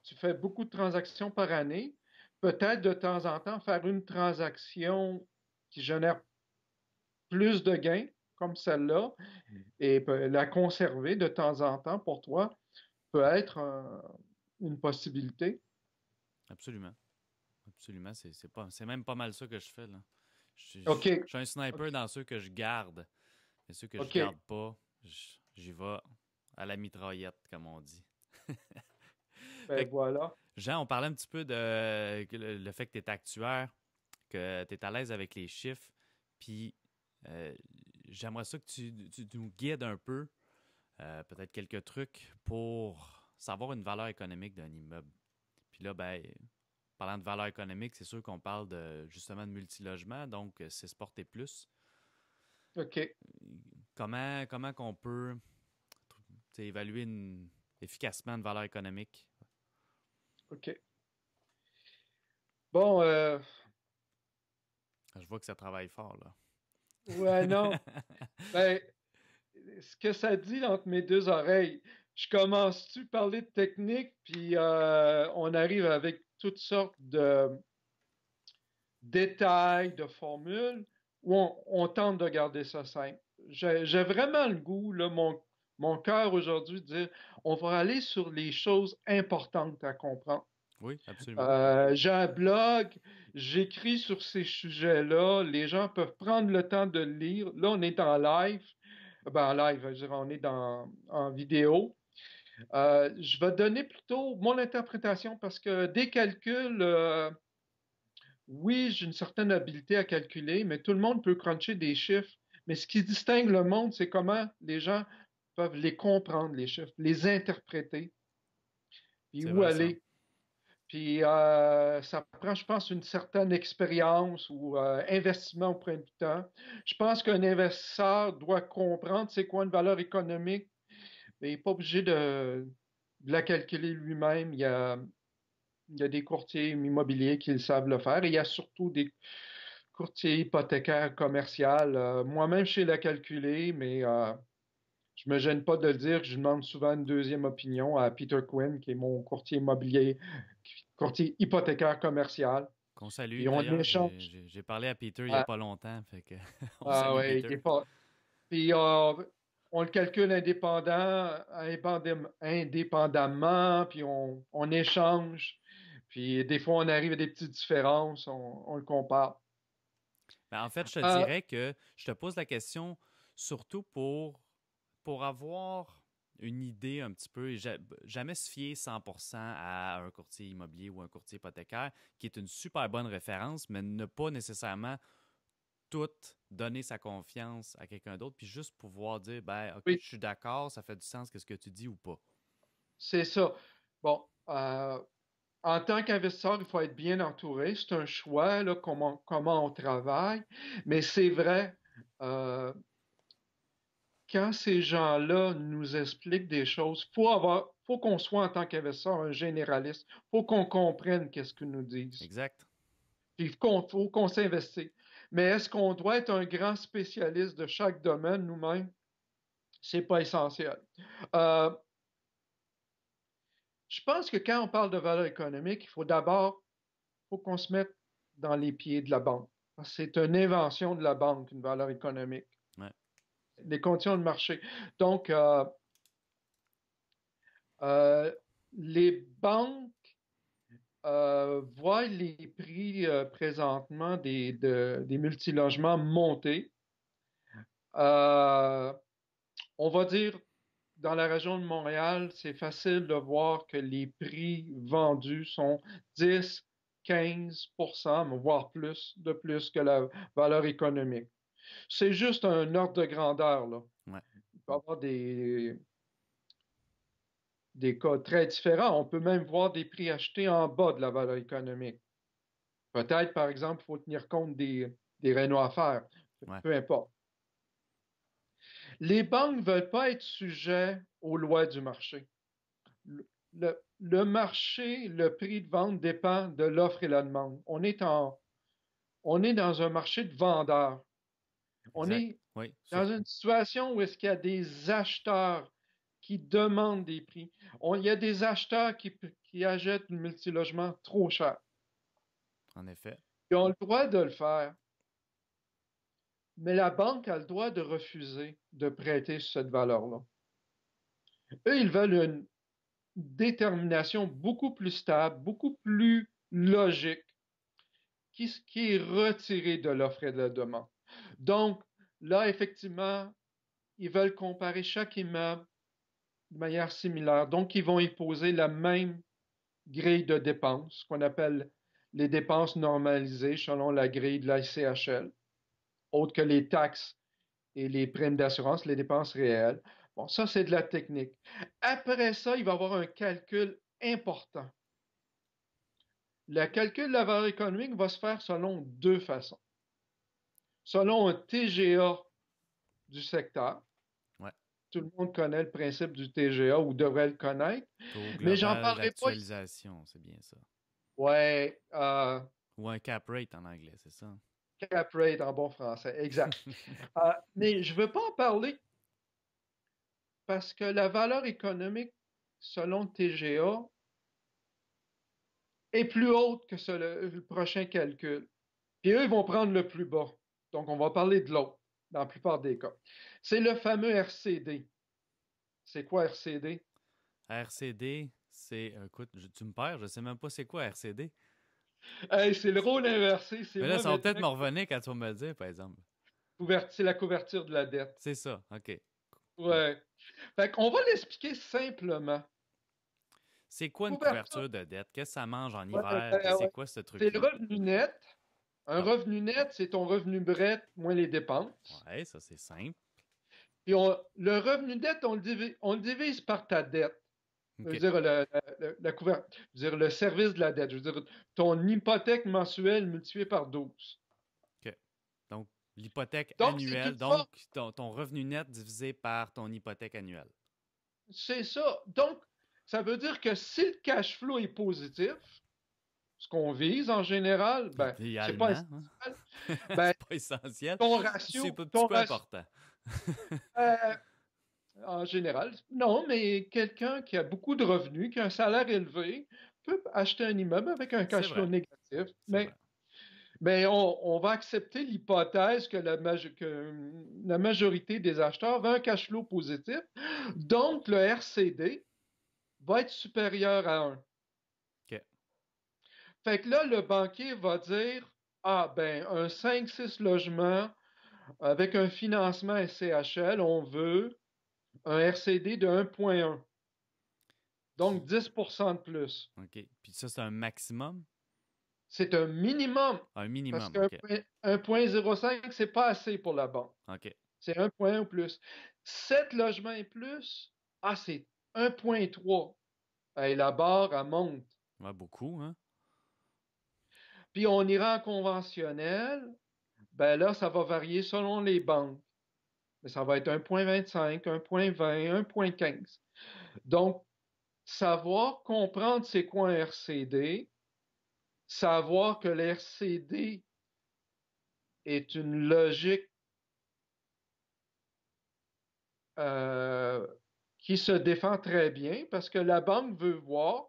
tu fais beaucoup de transactions par année, peut-être de temps en temps faire une transaction qui génère plus de gains comme celle-là et la conserver de temps en temps pour toi peut être une possibilité. Absolument. Absolument. C'est même pas mal ça que je fais, là. OK, Je suis un sniper OK, dans ceux que je garde. Mais ceux que je OK. garde pas, j'y vais à la mitraillette, comme on dit. Ben Fait que, voilà. Jean, on parlait un petit peu de le fait que tu es actuaire, que tu es à l'aise avec les chiffres. Puis euh, j'aimerais ça que tu nous guides un peu, peut-être quelques trucs pour savoir une valeur économique d'un immeuble. Puis là, ben, parlant de valeur économique, c'est sûr qu'on parle justement de multilogement, donc c'est Sport et plus. OK, Comment qu'on peut évaluer efficacement une valeur économique? OK. Bon, Je vois que ça travaille fort, ouais, non. là. Ben, ce que ça dit entre mes deux oreilles, je commence-tu à parler de technique, puis on arrive avec toutes sortes de détails, de formules, ou on tente de garder ça simple. J'ai vraiment le goût, là, mon cœur aujourd'hui, de dire, on va aller sur les choses importantes à comprendre. Oui, absolument. J'ai un blog, j'écris sur ces sujets-là, les gens peuvent prendre le temps de le lire. Là, on est en live, en live, je veux dire, on est en vidéo. Je vais donner plutôt mon interprétation parce que des calculs, oui, j'ai une certaine habileté à calculer, mais tout le monde peut cruncher des chiffres. Mais ce qui distingue le monde, c'est comment les gens peuvent les comprendre, les chiffres, les interpréter, puis C'est où vrai, ça. aller. Puis ça prend, je pense, une certaine expérience ou investissement au point du temps. Je pense qu'un investisseur doit comprendre c'est quoi une valeur économique, mais il n'est pas obligé de la calculer lui-même. Il y a des courtiers immobiliers qui le savent le faire et il y a surtout des courtiers hypothécaires commerciaux. Moi-même, je sais la calculer, mais je me gêne pas de le dire. Je demande souvent une deuxième opinion à Peter Quinn, qui est mon courtier immobilier, courtier hypothécaire commercial. Qu'on salue, Puis on d'ailleurs. échange. J'ai parlé à Peter il n'y a Ah, pas longtemps, fait que on ah salue ouais, il est Peter. pas. Puis on le calcule indépendamment, puis on échange. Puis des fois, on arrive à des petites différences, on le compare. Ben, en fait, je te Euh, dirais que je te pose la question surtout pour avoir une idée un petit peu, et jamais se fier 100% à un courtier immobilier ou un courtier hypothécaire, qui est une super bonne référence, mais ne pas nécessairement tout donner sa confiance à quelqu'un d'autre, puis juste pouvoir dire, ben, OK, oui, je suis d'accord, ça fait du sens, qu'est-ce que tu dis ou pas. c'est ça. Bon, en tant qu'investisseur, il faut être bien entouré. C'est un choix, là, comment on travaille. Mais c'est vrai, euh, quand ces gens-là nous expliquent des choses, faut qu'on soit en tant qu'investisseur un généraliste. Faut qu'on comprenne qu'est-ce qu'ils nous disent. Exact. Puis faut qu'on s'investisse. Mais est-ce qu'on doit être un grand spécialiste de chaque domaine nous-mêmes? C'est pas essentiel. Euh, je pense que quand on parle de valeur économique, il faut qu'on se mette dans les pieds de la banque. C'est une invention de la banque, une valeur économique. Ouais. Les conditions de marché. Donc, euh, les banques voient les prix présentement des multilogements monter. Euh, on va dire, dans la région de Montréal, c'est facile de voir que les prix vendus sont 10, 15%, voire plus que la valeur économique. C'est juste un ordre de grandeur, là. Ouais. Il peut y avoir des cas très différents. On peut même voir des prix achetés en bas de la valeur économique. Peut-être, par exemple, il faut tenir compte des rénaux à faire. Ouais. Peu importe. Les banques ne veulent pas être sujets aux lois du marché. Le marché, le prix de vente dépend de l'offre et la demande. On est dans un marché de vendeurs. On Exact. est Oui. dans une situation où est-ce qu'il y a des acheteurs qui demandent des prix. Il y a des acheteurs qui achètent le multilogement trop cher. En effet. Ils ont le droit de le faire, mais la banque a le droit de refuser de prêter sur cette valeur-là. Eux, ils veulent une détermination beaucoup plus stable, beaucoup plus logique, qui est retiré de l'offre et de la demande. Donc, là, effectivement, ils veulent comparer chaque immeuble de manière similaire. Donc, ils vont y poser la même grille de dépenses, qu'on appelle les dépenses normalisées selon la grille de la CHL, autre que les taxes et les primes d'assurance, les dépenses réelles. Bon, ça, c'est de la technique. Après ça, il va y avoir un calcul important. Le calcul de la valeur économique va se faire selon deux façons. Selon un TGA du secteur. Ouais. Tout le monde connaît le principe du TGA ou devrait le connaître, Taux mais j'en global parlerai pas ici. d'actualisation, c'est bien ça. Ouais, Ou un cap rate en anglais, c'est ça? cap rate en bon français, exact. Mais je ne veux pas en parler parce que la valeur économique, selon le TGA, est plus haute que le prochain calcul. Puis eux, ils vont prendre le plus bas. Donc, on va parler de l'autre, dans la plupart des cas. C'est le fameux RCD. C'est quoi RCD? RCD, c'est. Écoute, tu me perds, je sais même pas c'est quoi RCD. Hey, c'est le rôle inversé. C'est Mais là, moi ça va peut-être me maintenant. revenir quand tu vas me le dire, par exemple. C'est la couverture de la dette. C'est ça, OK. Cool. Ouais. Fait qu'on va l'expliquer simplement. C'est quoi une Couverture, couverture de dette? Qu'est-ce que ça mange en ouais, hiver? C'est ouais. quoi ce C'est le truc-là? revenu net. Un Ah, revenu net, c'est ton revenu brut moins les dépenses. ouais, ça c'est simple. Puis le revenu net, on le divise par ta dette. Je veux OK. dire, je veux dire, le service de la dette. Je veux dire, ton hypothèque mensuelle multipliée par 12. OK. Donc, l'hypothèque Donc, c'est annuelle, une donc forme. ton revenu net divisé par ton hypothèque annuelle. C'est ça. Donc, ça veut dire que si le cash flow est positif, ce qu'on vise en général, ben, c'est pas Idéalement, hein? essentiel. Ben, C'est pas essentiel. ton C'est ratio, un petit ton peu ratio, important. euh, en général, non, mais quelqu'un qui a beaucoup de revenus, qui a un salaire élevé, peut acheter un immeuble avec un C'est cash flow vrai. négatif. C'est vrai. Mais on va accepter l'hypothèse que la majorité des acheteurs veut un cash flow positif. Donc, le RCD va être supérieur à 1. OK. Fait que là, le banquier va dire, ah ben, un 5-6 logements avec un financement SCHL, on veut un RCD de 1,1. Donc Puis, 10% de plus. OK. Puis ça, c'est un maximum? C'est un minimum Un parce minimum, qu'un OK. 1,05, c'est pas assez pour la banque. OK. C'est 1,1 ou plus. 7 logements et plus, ah, c'est 1,3. Et la barre, elle monte. Ouais, beaucoup, hein? Puis on ira en conventionnel, ben là, ça va varier selon les banques. Mais ça va être 1,25, 1,20, 1,15. Donc, savoir comprendre c'est quoi un RCD, savoir que l'RCD est une logique euh, qui se défend très bien parce que la banque veut voir,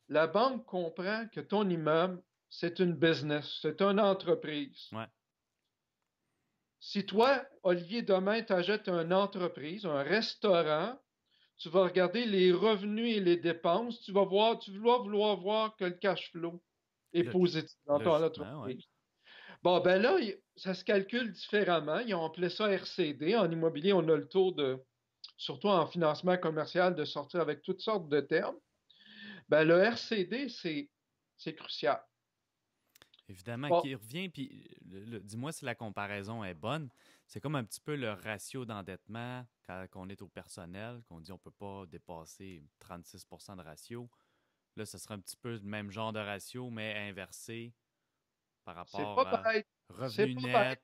la banque comprend que ton immeuble, c'est une business, c'est une entreprise. Ouais. Si toi, Olivier, demain, tu achètes une entreprise, un restaurant, tu vas regarder les revenus et les dépenses, tu vas vouloir voir que le cash flow est positif dans ton Logiquement, ouais. entreprise. Bon, ben là, ça se calcule différemment. Ils ont appelé ça RCD. En immobilier, on a le tour de, surtout en financement commercial, de sortir avec toutes sortes de termes. Ben, le RCD, c'est crucial. Évidemment, Bon, qui revient, puis dis-moi si la comparaison est bonne. C'est comme un petit peu le ratio d'endettement quand on est au personnel, qu'on dit on ne peut pas dépasser 36 de ratio. Là, ce sera un petit peu le même genre de ratio, mais inversé par c'est rapport pas à bête. C'est revenu pas bête. net.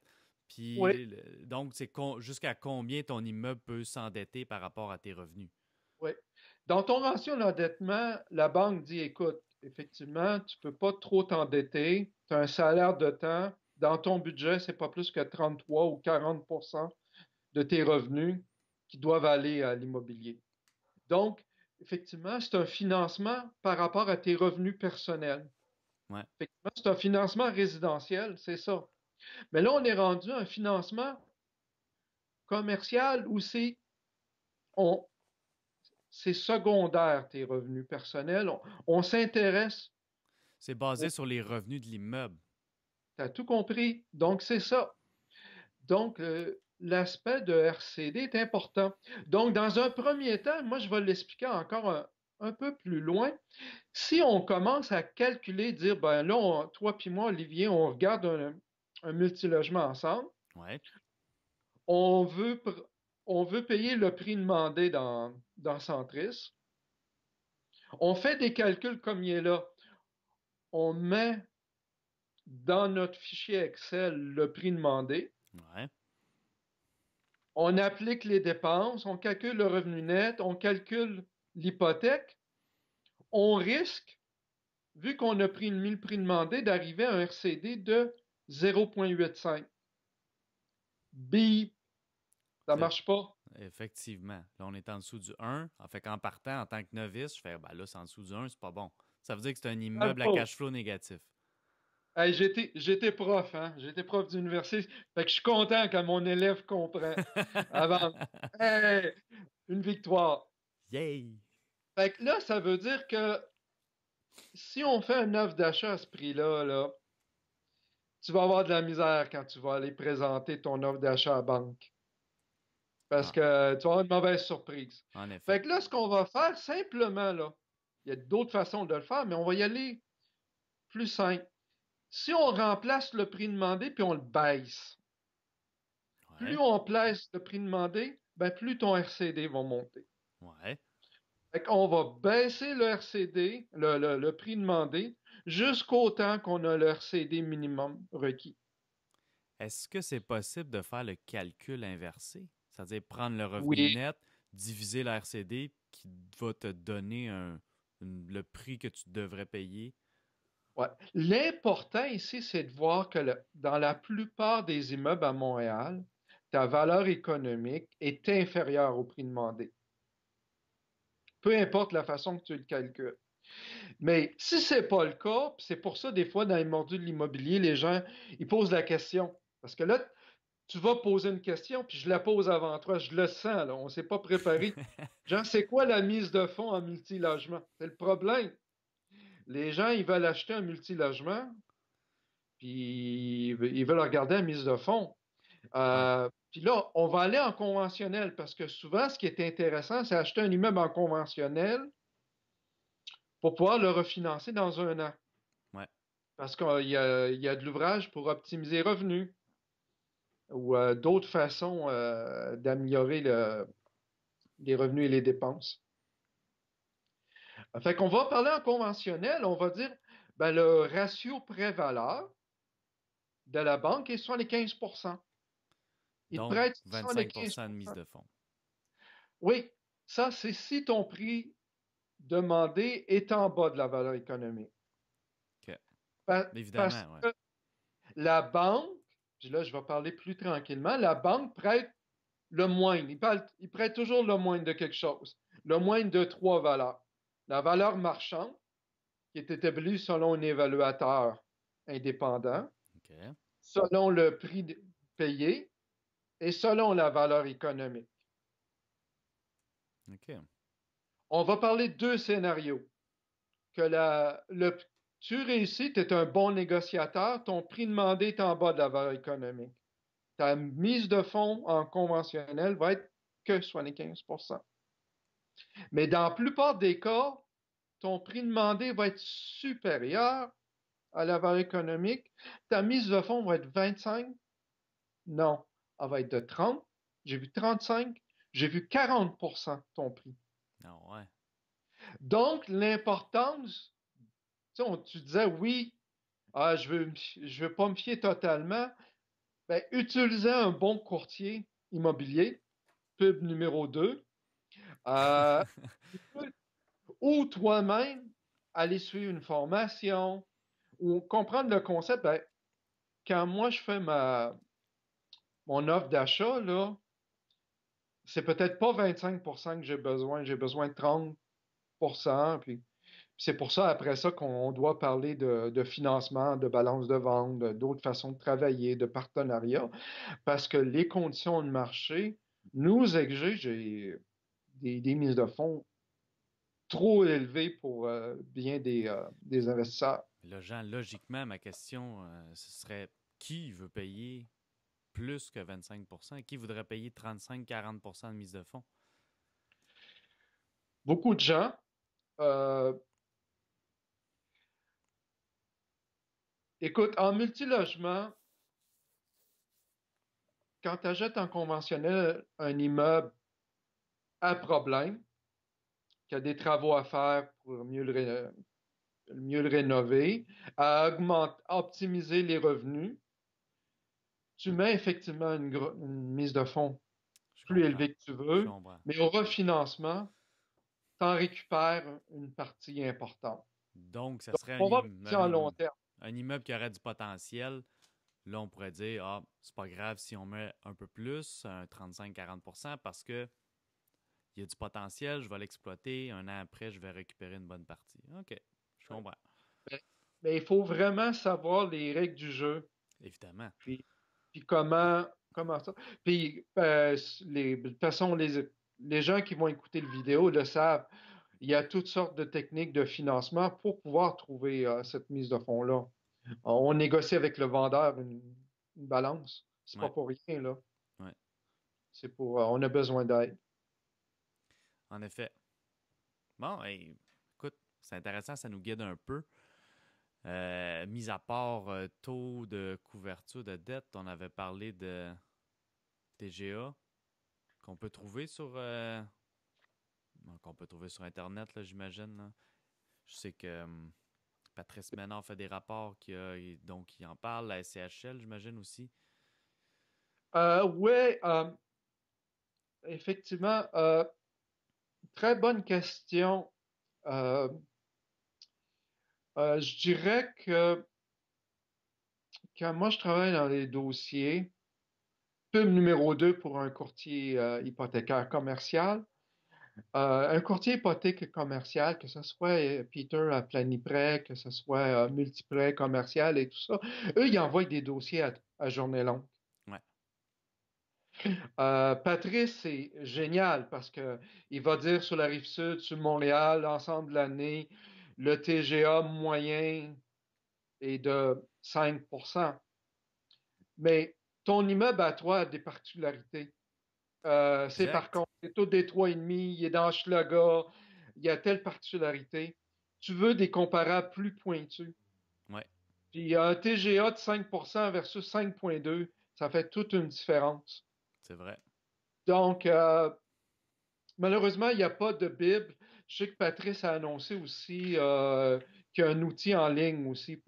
Oui, Puis, donc, c'est jusqu'à combien ton immeuble peut s'endetter par rapport à tes revenus. oui. Dans ton ratio d'endettement, la banque dit, écoute, effectivement, tu ne peux pas trop t'endetter. Tu as un salaire de temps. Dans ton budget, c'est pas plus que 33 ou 40 de tes revenus qui doivent aller à l'immobilier. Donc, effectivement, c'est un financement par rapport à tes revenus personnels. Ouais. Effectivement, c'est un financement résidentiel, c'est ça. Mais là, on est rendu à un financement commercial où on, c'est secondaire, tes revenus personnels. On s'intéresse C'est basé au... sur les revenus de l'immeuble. Tu as tout compris. Donc, c'est ça. Donc, l'aspect de RCD est important. Donc, dans un premier temps, moi, je vais l'expliquer encore un peu plus loin. Si on commence à calculer, dire, ben là, toi puis moi, Olivier, on regarde un multilogement ensemble, Ouais. on veut, on veut payer le prix demandé dans Centris. On fait des calculs comme il est là. On met dans notre fichier Excel le prix demandé. Ouais. On applique les dépenses, on calcule le revenu net, on calcule l'hypothèque. On risque, vu qu'on a mis le prix demandé, d'arriver à un RCD de 0,85. Bip, ça C'est- marche pas. Effectivement. Là, on est en dessous du 1. En fait qu'en partant, en tant que novice, je fais, ben là, c'est en dessous du 1, c'est pas bon. Ça veut dire que c'est un immeuble à Bravo. cash flow négatif. Hey, j'étais prof, hein? J'étais prof d'université. Fait que je suis content quand mon élève comprend. Avant, hey, une victoire. Yay! Fait que là, ça veut dire que si on fait une offre d'achat à ce prix-là, là, tu vas avoir de la misère quand tu vas aller présenter ton offre d'achat à la banque. Parce Ah, que tu vas avoir une mauvaise surprise. en effet. Fait que là, ce qu'on va faire simplement, là, il y a d'autres façons de le faire, mais on va y aller plus simple. Si on remplace le prix demandé puis on le baisse, plus Ouais. on place le prix demandé, ben plus ton RCD va monter. Ouais. Fait qu'on va baisser le RCD, le prix demandé, jusqu'au temps qu'on a le RCD minimum requis. Est-ce que c'est possible de faire le calcul inversé? C'est-à-dire prendre le revenu Oui. net, diviser la RCD qui va te donner le prix que tu devrais payer? Ouais. L'important ici, c'est de voir que dans la plupart des immeubles à Montréal, ta valeur économique est inférieure au prix demandé. Peu importe la façon que tu le calcules. Mais si c'est pas le cas, c'est pour ça des fois dans les mordus de l'immobilier, les gens ils posent la question. Parce que là, tu vas poser une question, puis je la pose avant toi, je le sens, là, on ne s'est pas préparé. Genre, c'est quoi la mise de fonds en multilogement? C'est le problème. Les gens, ils veulent acheter un multilogement, puis ils veulent regarder la mise de fonds. Ouais. Puis là, on va aller en conventionnel, parce que souvent, ce qui est intéressant, c'est acheter un immeuble en conventionnel pour pouvoir le refinancer dans un an. Ouais. Parce qu'il y a de l'ouvrage pour optimiser les revenus ou d'autres façons d'améliorer les revenus et les dépenses. Fait qu'on va parler en conventionnel, on va dire ben, le ratio prêt-valeur de la banque est 75%. Il te Donc, prête 25 de mise 75%. de fonds. Oui, ça, c'est si ton prix demandé est en bas de la valeur économique. OK. Parce Évidemment, ouais. que la banque, puis là, je vais parler plus tranquillement, la banque prête le moindre. Il prête toujours le moindre de quelque chose. Le moindre de trois valeurs. La valeur marchande, qui est établie selon un évaluateur indépendant, OK. selon le prix payé et selon la valeur économique. OK. On va parler de deux scénarios. Que tu réussis, tu es un bon négociateur, ton prix demandé est en bas de la valeur économique. Ta mise de fonds en conventionnel va être que 75%. Mais dans la plupart des cas, ton prix demandé va être supérieur à la valeur économique. Ta mise de fonds va être 25. Non, elle va être de 30. J'ai vu 35. J'ai vu 40% ton prix. Ah ouais. Donc, l'importance, tu disais oui, je veux pas me fier totalement. Ben, utiliser un bon courtier immobilier, pub numéro 2, euh, ou toi-même aller suivre une formation ou comprendre le concept. Ben, quand moi je fais mon offre d'achat, là, c'est peut-être pas 25% que j'ai besoin de 30%. Puis c'est pour ça, après ça, qu'on doit parler de financement, de balance de vente, d'autres façons de travailler, de partenariat, parce que les conditions de marché nous exigent des mises de fonds trop élevé pour bien des investisseurs. Là, Jean, logiquement, ma question, ce serait qui veut payer plus que 25%? Qui voudrait payer 35-40% de mise de fonds? Beaucoup de gens. euh, Écoute, en multilogement, quand tu achètes en conventionnel un immeuble à problème, qui a des travaux à faire pour mieux le rénover, à optimiser les revenus, tu mets effectivement une mise de fonds Je plus comprends. élevée que tu Je veux, comprends. mais au refinancement, tu en récupères une partie importante. Donc, ça Donc, serait on va bâtir en long terme. un immeuble qui aurait du potentiel. Là, on pourrait dire, ah, c'est pas grave si on met un peu plus, un 35-40%, parce que il y a du potentiel, je vais l'exploiter. Un an après, je vais récupérer une bonne partie. OK, je comprends. Mais il faut vraiment savoir les règles du jeu. Évidemment. Puis, puis comment ça? Puis, de toute façon, les gens qui vont écouter le vidéo le savent. Il y a toutes sortes de techniques de financement pour pouvoir trouver cette mise de fonds-là. On négocie avec le vendeur une balance. C'est pas Ouais, pour rien, là. ouais. C'est pour, on a besoin d'aide. En effet. Bon, hey, écoute, c'est intéressant, ça nous guide un peu. Mis à part taux de couverture de dette, on avait parlé de TGA qu'on peut trouver qu'on peut trouver sur Internet, là, j'imagine. Là. Je sais que Patrice Ménard fait des rapports donc il en parle, la SCHL, j'imagine aussi. Oui, effectivement, très bonne question. Euh, je dirais que quand moi je travaille dans les dossiers, pub numéro 2 pour un courtier hypothécaire commercial. Un courtier hypothèque commercial, que ce soit Peter à Planiprêt, que ce soit Multiprêt commercial et tout ça, eux, ils envoient des dossiers à journée longue. Ouais, Patrice, c'est génial parce que il va dire sur la rive sud, sur Montréal, l'ensemble de l'année, le TGA moyen est de 5%. Mais ton immeuble à toi a des particularités. C'est par exact. contre, c'est tout des 3,5, il est dans Hochelaga, il y a telle particularité. Tu veux des comparables plus pointus. Ouais, Puis un TGA de 5% versus 5,2, ça fait toute une différence. c'est vrai. Donc, malheureusement, il n'y a pas de Bible. Je sais que Patrice a annoncé aussi qu'il y a un outil en ligne aussi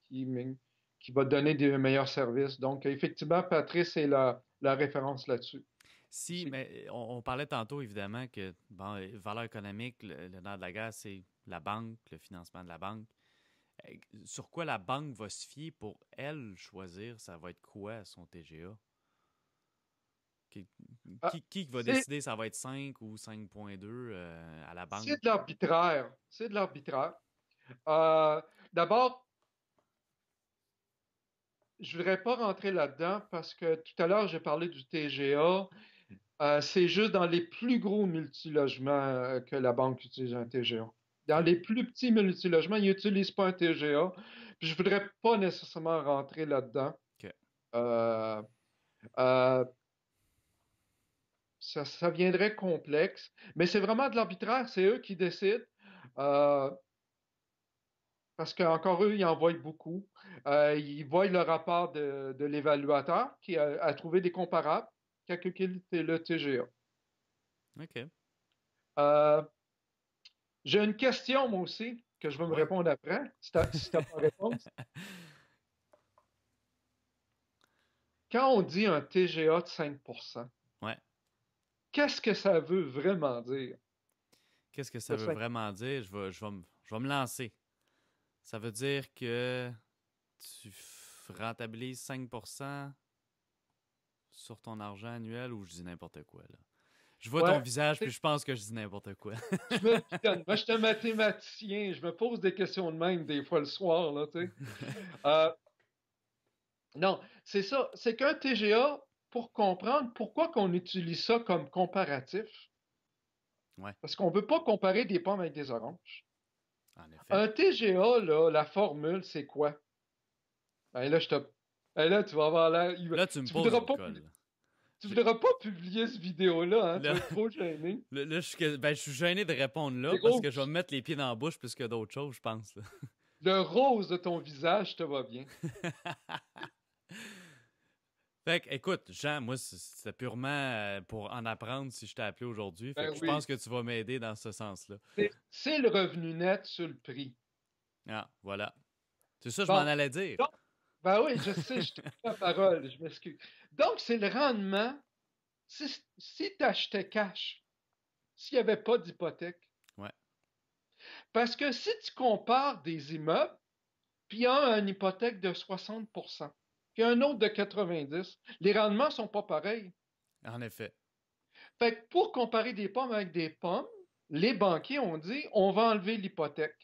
qui, qui va donner des meilleurs services. Donc, effectivement, Patrice est la référence là-dessus Si, aussi. mais on parlait tantôt, évidemment, que bon, valeur économique, le nerf de la guerre, c'est la banque, le financement de la banque. Sur quoi la banque va se fier pour, elle, choisir, ça va être quoi son TGA? Qui, Ah, qui va c'est décider ça va être 5 ou 5,2 à la c'est banque? de l'arbitraire. C'est de l'arbitraire. Euh, D'abord, je ne voudrais pas rentrer là-dedans parce que tout à l'heure, j'ai parlé du TGA. C'est juste dans les plus gros multilogements que la banque utilise un TGA. Dans OK. les plus petits multilogements, ils n'utilisent pas un TGA. Puis je ne voudrais pas nécessairement rentrer là-dedans. OK. Euh, euh, ça viendrait complexe. Mais c'est vraiment de l'arbitraire. C'est eux qui décident. Euh, Parce qu'encore eux, ils en voient beaucoup. Ils voient le rapport de l'évaluateur qui a trouvé des comparables, qui a calculé le TGA. OK. Euh, j'ai une question, moi aussi, que je vais me Ouais. répondre après, si t'as pas réponse. Quand on dit un TGA de 5%, Ouais. qu'est-ce que ça veut vraiment dire? Qu'est-ce que ça Le veut 5? vraiment dire? Je vais me lancer. Ça veut dire que tu rentabilises 5% sur ton argent annuel ou je dis n'importe quoi, là? Je vois ton Ouais, visage puis je pense que je dis n'importe quoi. je me pitonne. Moi, je suis un mathématicien. Je me pose des questions de même des fois le soir, là, tu sais. Euh, non, c'est ça. C'est qu'un TGA, pour comprendre pourquoi qu'on utilise ça comme comparatif, Ouais, Parce qu'on ne veut pas comparer des pommes avec des oranges. en effet. Un TGA, là, la formule, c'est quoi? Ben là, ben là, tu vas avoir l'air. Là, tu me Tu poses voudras une pas, colle. tu J'ai- voudras pas publier cette vidéo-là, hein? Tu Là, vas être trop gêné. là, ben, je suis gêné de répondre là C'est parce que je vais rouge. me mettre les pieds dans la bouche plus que d'autres choses, je pense. Là. Le rose de ton visage te va bien. Fait que, écoute, Jean, moi, c'était purement pour en apprendre si je t'ai appelé aujourd'hui. Fait Ben que je pense oui. que tu vas m'aider dans ce sens-là. C'est le revenu net sur le prix. Ah, voilà. C'est ça que je m'en Bon. allais dire. Donc, ben oui, je sais, je t'ai pris la parole, je m'excuse. Donc, c'est le rendement si tu achetais cash, s'il n'y avait pas d'hypothèque. Ouais, Parce que si tu compares des immeubles, puis un a une hypothèque de 60%, puis un autre de 90%, les rendements ne sont pas pareils. en effet. Fait que pour comparer des pommes avec des pommes, les banquiers ont dit on va enlever l'hypothèque.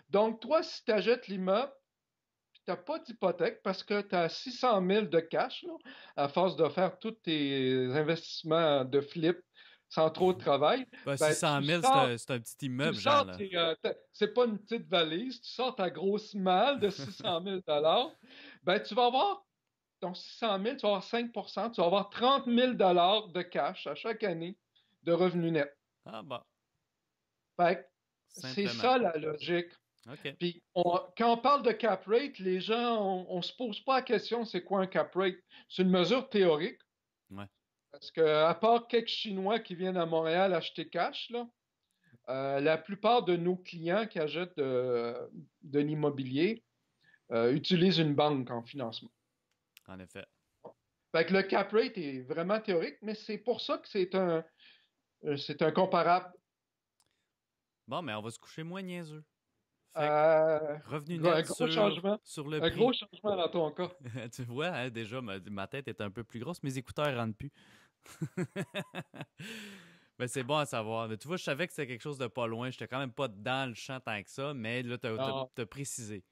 Donc, toi, si tu achètes l'immeuble, puis tu n'as pas d'hypothèque parce que tu as 600 000 de cash, là, à force de faire tous tes investissements de flip sans trop de travail, Ben, ben, 600 000, c'est un petit tu immeuble, Jean, sors là. c'est pas une petite valise, tu sors ta grosse malle de 600 000 ben, tu vas avoir ton 600 000, tu vas avoir 5%, tu vas avoir 30 000 de cash à chaque année de revenus nets. Ah, bon, Fait que c'est simplement. ça la logique. OK. Puis quand on parle de cap rate, les gens, on se pose pas la question c'est quoi un cap rate. C'est une mesure théorique. Ouais, Parce que, à part quelques Chinois qui viennent à Montréal acheter cash, là, la plupart de nos clients qui achètent de l'immobilier utilisent une banque en financement. en effet. Fait que le cap rate est vraiment théorique, mais c'est pour ça que c'est un comparable. Bon, mais on va se coucher moins niaiseux. Fait que, Euh, revenu un net gros changement. sur le Un gros prix. changement dans ton cas. Tu vois, hein, déjà, ma tête est un peu plus grosse. Mes écouteurs ne rentrent plus. Mais c'est bon à savoir. Mais tu vois, je savais que c'était quelque chose de pas loin. J'étais quand même pas dans le champ tant que ça, mais là, Non. t'as précisé.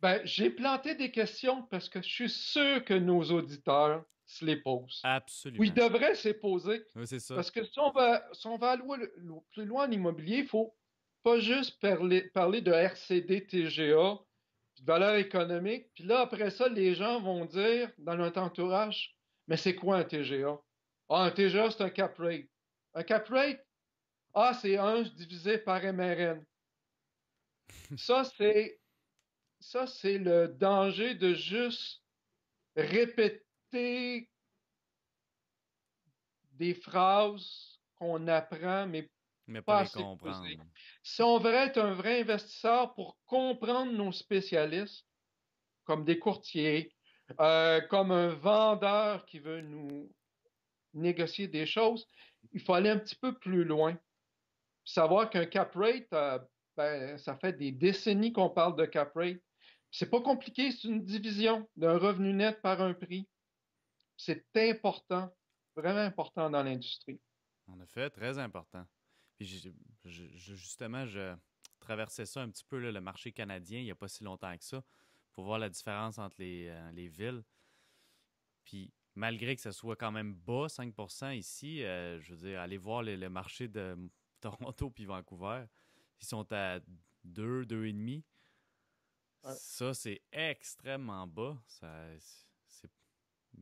Ben, j'ai planté des questions parce que je suis sûr que nos auditeurs se les posent. Ou ils Absolument. devraient se les poser. Oui, c'est ça. Parce que si on va aller plus loin en immobilier, il faut pas juste parler de RCD, TGA, puis de valeur économique. Puis là, après ça, les gens vont dire dans notre entourage, mais c'est quoi un TGA? Ah, un TGA, c'est un cap rate. Un cap rate, ah, c'est 1 divisé par MRN. Ça, c'est ça, c'est le danger de juste répéter des phrases qu'on apprend, mais Mais pas pas les assez posées. comprendre. Si on veut être un vrai investisseur pour comprendre nos spécialistes, comme des courtiers, comme un vendeur qui veut nous négocier des choses, il faut aller un petit peu plus loin. Savoir qu'un cap rate, ben, ça fait des décennies qu'on parle de cap rate. C'est pas compliqué, c'est une division d'un revenu net par un prix. C'est important, vraiment important dans l'industrie. En effet, très important. Puis justement, je traversais ça un petit peu, là, le marché canadien, il n'y a pas si longtemps que ça, pour voir la différence entre les villes. Puis malgré que ce soit quand même bas, 5% ici, je veux dire, allez voir le marché de Toronto puis Vancouver, ils sont à 2, 2,5. Ouais. Ça, c'est extrêmement bas.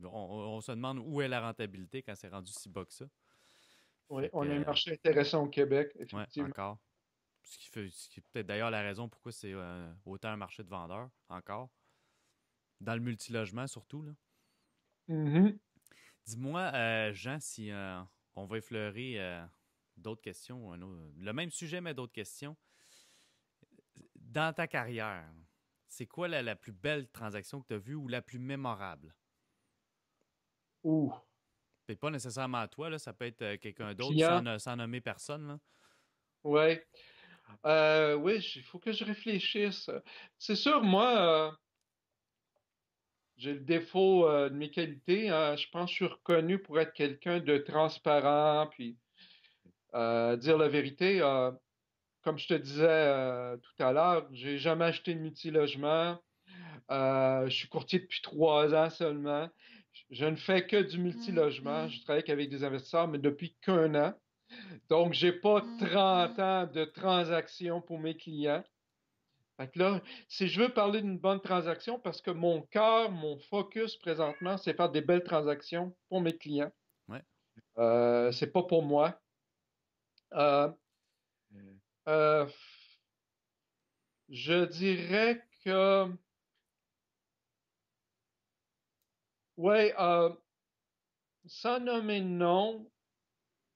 On se demande où est la rentabilité quand c'est rendu si bas que ça. Oui, Fait que, on a un marché intéressant au Québec, ouais, effectivement. encore. Ce qui est peut-être d'ailleurs la raison pourquoi c'est autant un marché de vendeurs, encore. Dans le multilogement, surtout, là. Mhm. Dis-moi, Jean, si on va effleurer d'autres questions, le même sujet, mais d'autres questions. Dans ta carrière, c'est quoi la plus belle transaction que tu as vue ou la plus mémorable? Ouh, Et pas nécessairement toi, là, ça peut être quelqu'un d'autre client, sans nommer personne. Là. ouais. Oui, il faut que je réfléchisse. C'est sûr, moi, j'ai le défaut de mes qualités, hein. Je pense que je suis reconnu pour être quelqu'un de transparent, puis dire la vérité. Comme je te disais tout à l'heure, j'ai jamais acheté de multilogement. Je suis courtier depuis 3 ans seulement. Je ne fais que du multilogement. Je travaille qu'avec des investisseurs, mais depuis qu'un an. Donc, j'ai pas 30 ans de transactions pour mes clients. Fait que là, si je veux parler d'une bonne transaction, parce que mon cœur, mon focus présentement, c'est faire des belles transactions pour mes clients. Ouais. C'est pas pour moi. Euh, euh, je dirais que, ouais, sans nommer de nom,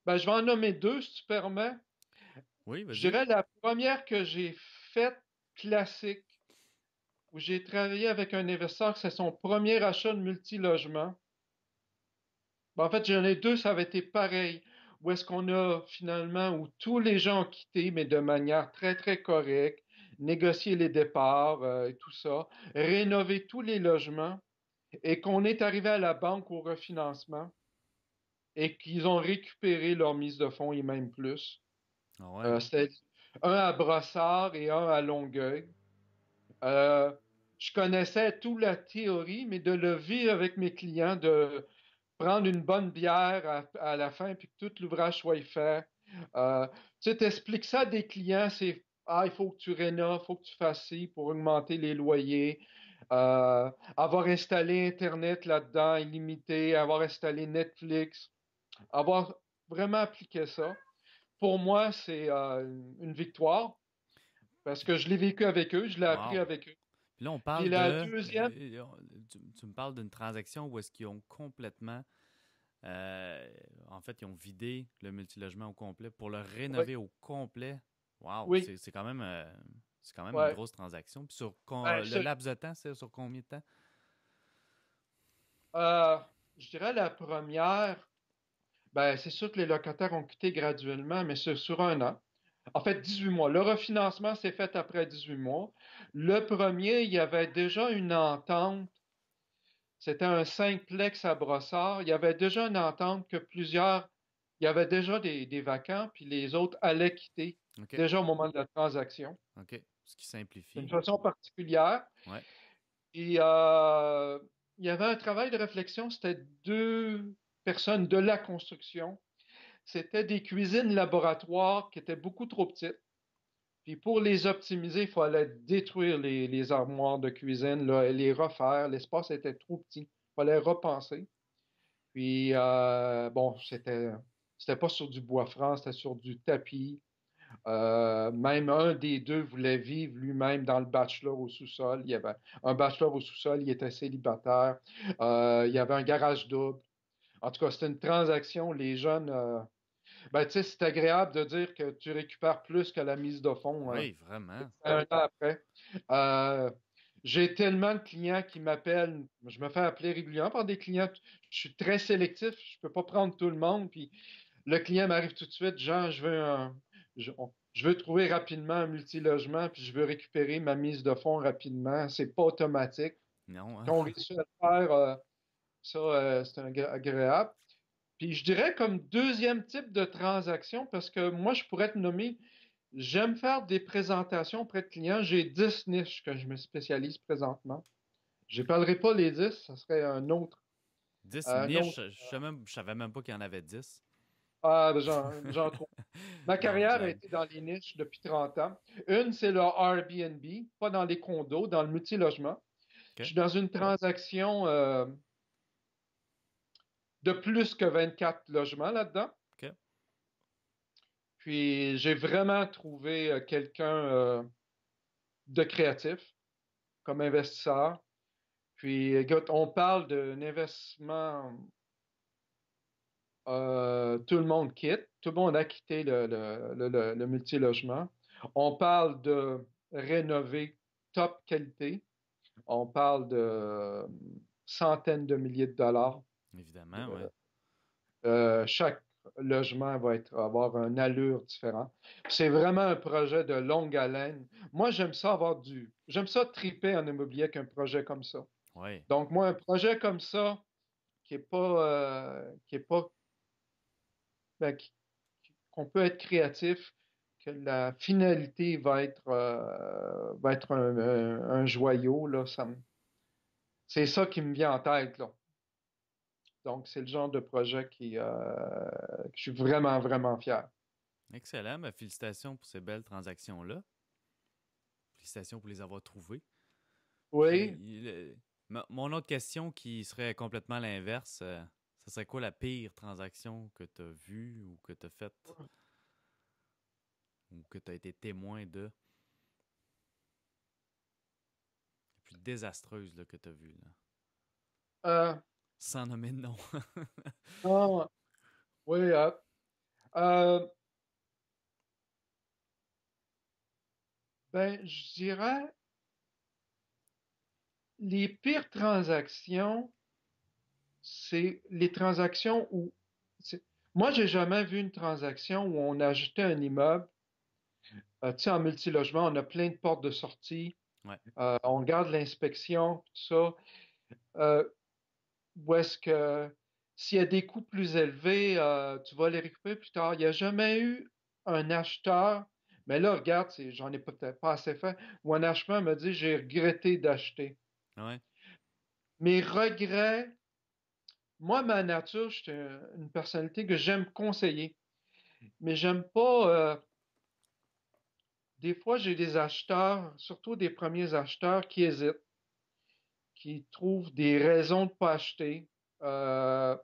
ben, je vais en nommer deux, si tu permets. Oui, Je vas-y. dirais la première que j'ai faite classique, où j'ai travaillé avec un investisseur, c'est son premier achat de multilogement. Ben, en fait, j'en ai deux, ça avait été pareil. Où est-ce qu'on a finalement, où tous les gens ont quitté, mais de manière très, très correcte, négocié les départs et tout ça, rénové tous les logements, et qu'on est arrivé à la banque au refinancement, et qu'ils ont récupéré leur mise de fonds et même plus. Ah ouais. C'était un à Brossard et un à Longueuil. Euh, je connaissais toute la théorie, mais de le vivre avec mes clients, de prendre une bonne bière à la fin, puis que tout l'ouvrage soit fait. Tu sais, t'expliques ça à des clients, c'est il faut que tu rénoves, il faut que tu fasses ci pour augmenter les loyers. Avoir installé Internet là-dedans, illimité, avoir installé Netflix, avoir vraiment appliqué ça. Pour moi, c'est une victoire parce que je l'ai vécu avec eux, je l'ai appris Wow. avec eux. Puis là, on Puis parle la de. deuxième, Tu me parles d'une transaction où est-ce qu'ils ont complètement. En fait, ils ont vidé le multilogement au complet pour le oui, rénover au complet. Wow, oui, c'est quand même une ouais. grosse transaction. Puis Ben, le laps de temps, c'est sur combien de temps? euh, je dirais la première, ben, c'est sûr que les locataires ont quitté graduellement, mais c'est sur un an. En fait, 18 mois. Le refinancement s'est fait après 18 mois. Le premier, il y avait déjà une entente. C'était un cinq-plex à Brossard. Il y avait déjà une entente que plusieurs, il y avait déjà des vacants, puis les autres allaient quitter OK. déjà au moment de la transaction. OK. Ce qui D'une simplifie. façon particulière. Ouais. Et il y avait un travail de réflexion. C'était deux personnes de la construction. C'était des cuisines laboratoires qui étaient beaucoup trop petites. Puis pour les optimiser, il fallait détruire les armoires de cuisine, là, et les refaire. L'espace était trop petit. Il fallait repenser. Puis, bon, c'était pas sur du bois franc, c'était sur du tapis. Même un des deux voulait vivre lui-même dans le bachelor au sous-sol. Il y avait un bachelor au sous-sol, il était célibataire. Il y avait un garage double. En tout cas, c'était une transaction. Les jeunes, ben, tu sais, c'est agréable de dire que tu récupères plus que la mise de fonds Oui, vraiment. un an après. Euh, j'ai tellement de clients qui m'appellent. Je me fais appeler régulièrement par des clients. Je suis très sélectif. Je peux pas prendre tout le monde. Puis le client m'arrive tout de suite. Jean, je veux trouver rapidement un multilogement. Puis je veux récupérer ma mise de fonds rapidement. C'est pas automatique. Non, hein? Quand on réussit à le faire, ça, c'est agréable. Puis je dirais comme deuxième type de transaction, parce que moi, je pourrais te nommer, j'aime faire des présentations auprès de clients. J'ai 10 niches que je me spécialise présentement. Je n'épellerai pas les 10, ça serait 10 un autre. niches. Je savais même pas qu'il y en avait 10. Ben, j'en trouve. Ma Non, je carrière a blague. été dans les niches depuis 30 ans. Une, c'est le Airbnb, pas dans les condos, dans le multilogement. Je OK. suis dans une transaction de plus que 24 logements là-dedans. OK. Puis j'ai vraiment trouvé quelqu'un de créatif comme investisseur. Puis, écoute, on parle d'un investissement, tout le monde quitte, tout le monde a quitté le multilogement. On parle de rénover top qualité. On parle de centaines de milliers de dollars. Évidemment, ouais. Chaque logement avoir une allure différente. C'est vraiment un projet de longue haleine. Moi, j'aime ça triper en immobilier avec un projet comme ça. Ouais. Donc, moi, un projet comme ça, qui est pas, ben, qu'on peut être créatif, que la finalité va être un joyau, là, c'est ça qui me vient en tête, là. Donc, c'est le genre de projet que je suis vraiment, vraiment fier. Excellent. Ben, félicitations pour ces belles transactions-là. Félicitations pour les avoir trouvées. Puis, Oui. mon autre question qui serait complètement l'inverse, ce serait quoi la pire transaction que tu as vue ou que tu as faite ou que tu as été témoin de? La plus désastreuse là, que tu as vue, là. Euh, Sans nommer de nom. ah, oui. Euh, ben, je dirais les pires transactions, c'est les transactions où... c'est- Moi, j'ai jamais vu une transaction où on a acheté un immeuble. Tu sais, en multilogement, on a plein de portes de sortie. Ouais. On garde l'inspection, tout ça. Euh, Ou est-ce que s'il y a des coûts plus élevés, tu vas les récupérer plus tard? Il n'y a jamais eu un acheteur, mais là, regarde, j'en ai peut-être pas assez fait, où un acheteur me dit, j'ai regretté d'acheter. Ouais. Mes regrets, moi, ma nature, je suis une personnalité que j'aime conseiller, mais j'aime pas, des fois, j'ai des acheteurs, surtout des premiers acheteurs, qui hésitent, qui trouvent des raisons de pas acheter. Euh,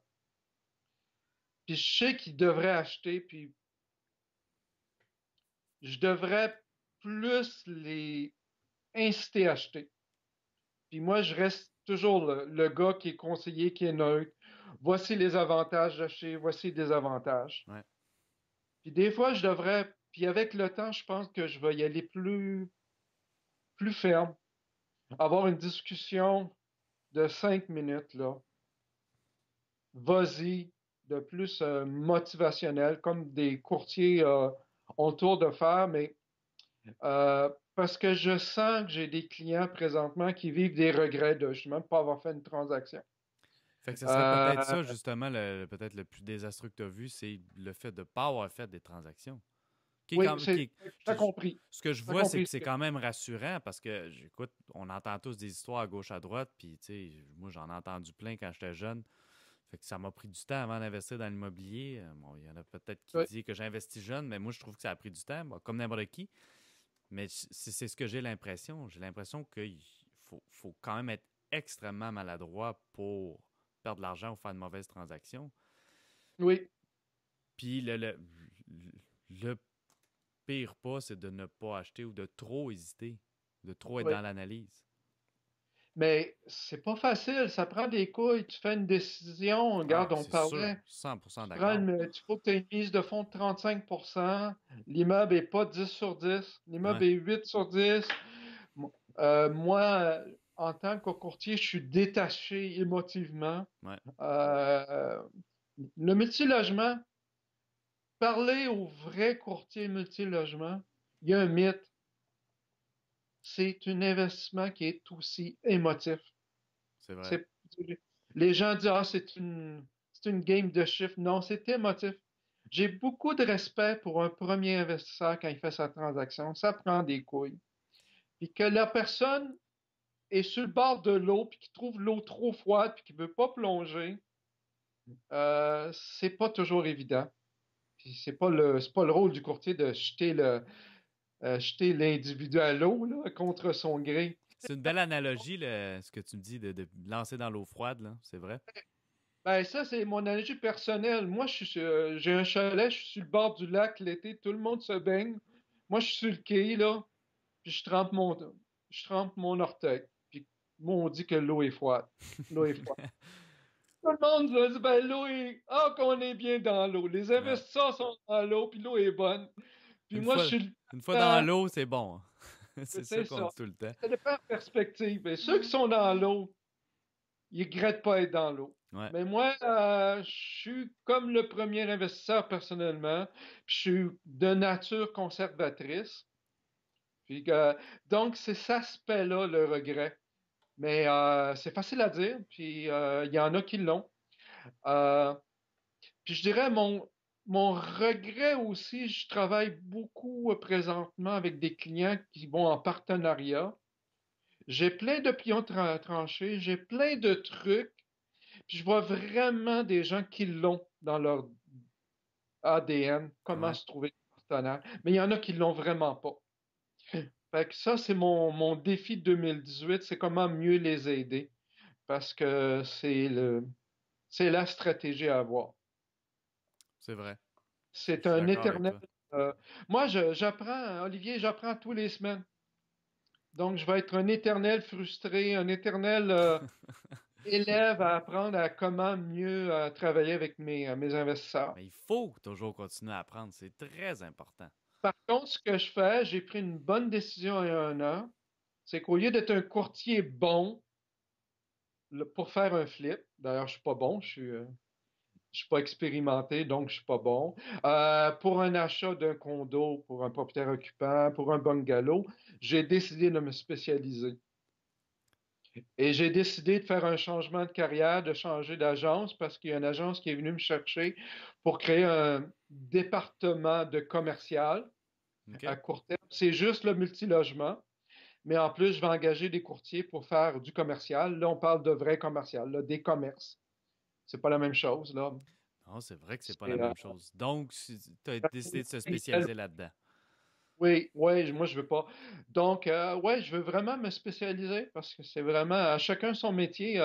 Puis je sais qu'ils devraient acheter, puis je devrais plus les inciter à acheter. Puis moi, je reste toujours le gars qui est conseillé, qui est neutre. Voici les avantages d'acheter, voici les désavantages. Ouais. Puis des fois, je devrais, puis avec le temps, je pense que je vais y aller plus ferme, avoir une discussion de 5 minutes, là. Vas-y, de plus motivationnel, comme des courtiers ont le tour de faire, mais parce que je sens que j'ai des clients présentement qui vivent des regrets de justement ne pas avoir fait une transaction. Fait que ce serait peut-être Euh, ça, justement, peut-être le plus désastreux que tu as vu, c'est le fait de ne pas avoir fait des transactions. Qui est oui, qui est- t'as compris. Ce que je T'as vois, c'est compris que ce c'est que... quand même rassurant parce que, écoute, on entend tous des histoires à gauche, à droite, puis, tu sais, moi, j'en ai entendu plein quand j'étais jeune. Fait que ça m'a pris du temps avant d'investir dans l'immobilier. Bon, il y en a peut-être qui Oui, disent que j'ai investi jeune, mais moi, je trouve que ça a pris du temps, bon, comme n'importe qui. Mais c'est ce que j'ai l'impression. J'ai l'impression qu'il faut quand même être extrêmement maladroit pour perdre de l'argent ou faire de mauvaises transactions. oui, Puis le pire pas, c'est de ne pas acheter ou de trop hésiter, de trop être oui. dans l'analyse. Mais c'est pas facile, ça prend des couilles. Tu fais une décision, Ah, regarde, on c'est sûr, parlait. 100% Tu prends d'accord. tu faut que tu aies une mise de fonds de 35%. L'immeuble n'est pas 10 sur 10. Ouais, L'immeuble est 8 sur 10. Moi, en tant que courtier, je suis détaché émotivement. ouais. Euh, le multilogement, parler aux vrais courtiers multilogement, il y a un mythe. C'est un investissement qui est aussi émotif. C'est vrai. C'est, les gens disent, ah, c'est une game de chiffres. Non, c'est émotif. J'ai beaucoup de respect pour un premier investisseur quand il fait sa transaction. Ça prend des couilles. Puis que la personne est sur le bord de l'eau, puis qui trouve l'eau trop froide, puis qui veut pas plonger, c'est pas toujours évident. Puis c'est pas le rôle du courtier de jeter l'individu à l'eau là, contre son gré. C'est une belle analogie, ce que tu me dis de lancer dans l'eau froide, là. C'est vrai. Ben ça, c'est mon analogie personnelle. Moi, j'ai un chalet, je suis sur le bord du lac l'été, tout le monde se baigne. Moi, je suis sur le quai, là, puis je trempe mon orteil. Puis moi, on dit que l'eau est froide. L'eau est froide. Tout le monde va dire, ben l'eau est... Ah, qu'on est bien dans l'eau. Les Ouais. investisseurs sont dans l'eau, puis l'eau est bonne. Puis Une moi, je fois, suis le une fois dans temps. l'eau, c'est bon. C'est ça C'est qu'on ça. dit tout le temps. Ça dépend de perspective. Et ceux qui sont dans l'eau, ils regrettent pas être dans l'eau. Ouais. Mais moi, je suis comme le premier investisseur personnellement, puis je suis de nature conservatrice. Puis, donc, c'est cet aspect-là, le regret. Mais c'est facile à dire, puis il y en a qui l'ont. Euh, Puis je dirais mon regret aussi, je travaille beaucoup présentement avec des clients qui vont en partenariat. J'ai plein d'opinions tranchées, j'ai plein de trucs. Puis Puis je vois vraiment des gens qui l'ont dans leur ADN, comment Ouais, se trouver des partenaires. Mais il y en a qui l'ont vraiment pas. Fait que ça, c'est mon défi de 2018, c'est comment mieux les aider. Parce que c'est la stratégie à avoir. c'est vrai. C'est Je suis un d'accord avec éternel. toi. Moi, j'apprends, Olivier, j'apprends tous les semaines. Donc, je vais être un éternel frustré, un éternel élève à apprendre à comment mieux travailler avec mes investisseurs. Mais il faut toujours continuer à apprendre. C'est très important. Par contre, ce que je fais, j'ai pris une bonne décision il y a un an, c'est qu'au lieu d'être un courtier bon pour faire un flip, d'ailleurs, je suis pas bon, je suis pas expérimenté, donc je suis pas bon. Pour un achat d'un condo, pour un propriétaire occupant, pour un bungalow, j'ai décidé de me spécialiser. Et j'ai décidé de faire un changement de carrière, de changer d'agence parce qu'il y a une agence qui est venue me chercher pour créer un département de commercial OK? à court terme. C'est juste le multilogement, mais en plus, je vais engager des courtiers pour faire du commercial. Là, on parle de vrai commercial, là, des commerces. C'est pas la même chose, là. Non, c'est vrai que c'est pas la C'est, même chose. Donc, tu as décidé de se spécialiser là-dedans. oui, oui, moi je veux pas. Donc, ouais, je veux vraiment me spécialiser parce que c'est vraiment à chacun son métier.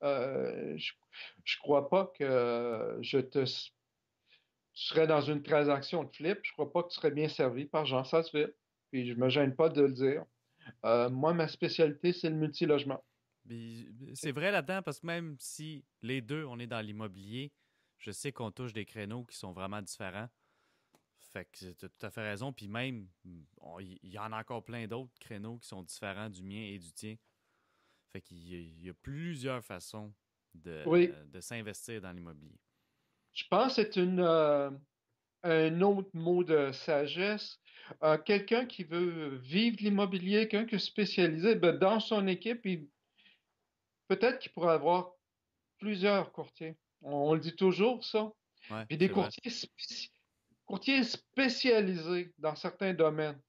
Je crois pas que tu serais dans une transaction de flip. Je crois pas que tu serais bien servi par Jean Sasseville. Puis je me gêne pas de le dire. Moi, ma spécialité, c'est le multilogement. C'est vrai là-dedans parce que même si les deux, on est dans l'immobilier, je sais qu'on touche des créneaux qui sont vraiment différents. Fait que tu as tout à fait raison. Puis même, il y en a encore plein d'autres créneaux qui sont différents du mien et du tien. Fait qu'il y a plusieurs façons Oui, de s'investir dans l'immobilier. je pense que c'est un autre mot de sagesse. Quelqu'un qui veut vivre l'immobilier, quelqu'un qui est spécialisé, ben, dans son équipe, peut-être qu'il pourrait avoir plusieurs courtiers. On le dit toujours, ça. Ouais, Puis des c'est vrai. courtiers spécialisés dans certains domaines.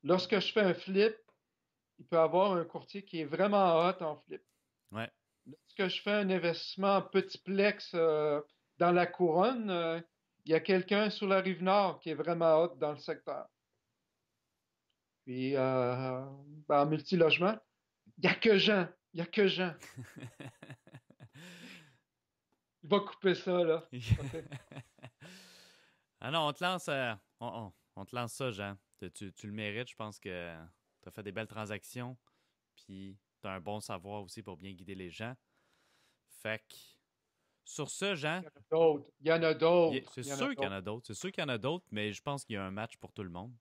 Lorsque je fais un flip, il peut y avoir un courtier qui est vraiment hot en flip. Ouais. Lorsque je fais un investissement en petit plex dans la couronne, il y a quelqu'un sur la rive nord qui est vraiment hot dans le secteur. Puis ben, en multilogement, il n'y a que Jean. Il n'y a que Jean. Il va couper ça, là. OK. Ah non, on te lance, on te lance ça, Jean. Tu le mérites. Je pense que tu as fait des belles transactions. Puis tu as un bon savoir aussi pour bien guider les gens. Fait que, sur ce, Jean, Il y en a d'autres. Il y en a d'autres. c'est Il y en a sûr qu'il y en d'autres. a d'autres. C'est sûr qu'il y en a d'autres, mais je pense qu'il y a un match pour tout le monde.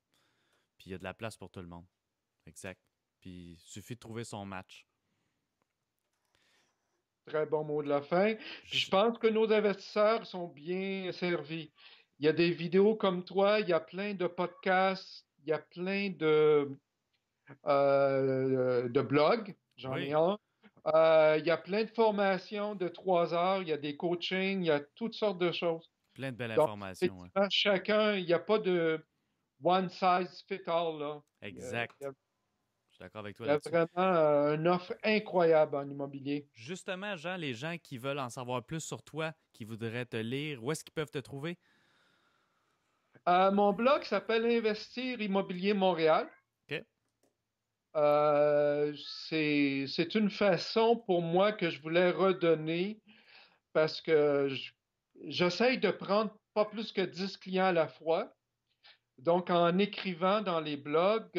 Puis il y a de la place pour tout le monde. Exact. Puis il suffit de trouver son match. Très bon mot de la fin. Puis je Je- pense que nos investisseurs sont bien servis. Il y a des vidéos comme toi, il y a plein de podcasts, il y a plein de blogs. J'en ai Oui, un. Il y a plein de formations de 3 heures, il y a des coachings, il y a toutes sortes de choses. plein de belles Donc, informations. Ouais. effectivement, chacun, il n'y a pas de one size fit all, là. Exact. Je suis d'accord avec toi Il y a là-dessus. vraiment une offre incroyable en immobilier. Justement, Jean, les gens qui veulent en savoir plus sur toi, qui voudraient te lire, où est-ce qu'ils peuvent te trouver? Mon blog s'appelle Investir Immobilier Montréal. OK. Euh, c'est une façon pour moi que je voulais redonner parce que j'essaye de prendre pas plus que 10 clients à la fois. Donc, en écrivant dans les blogs,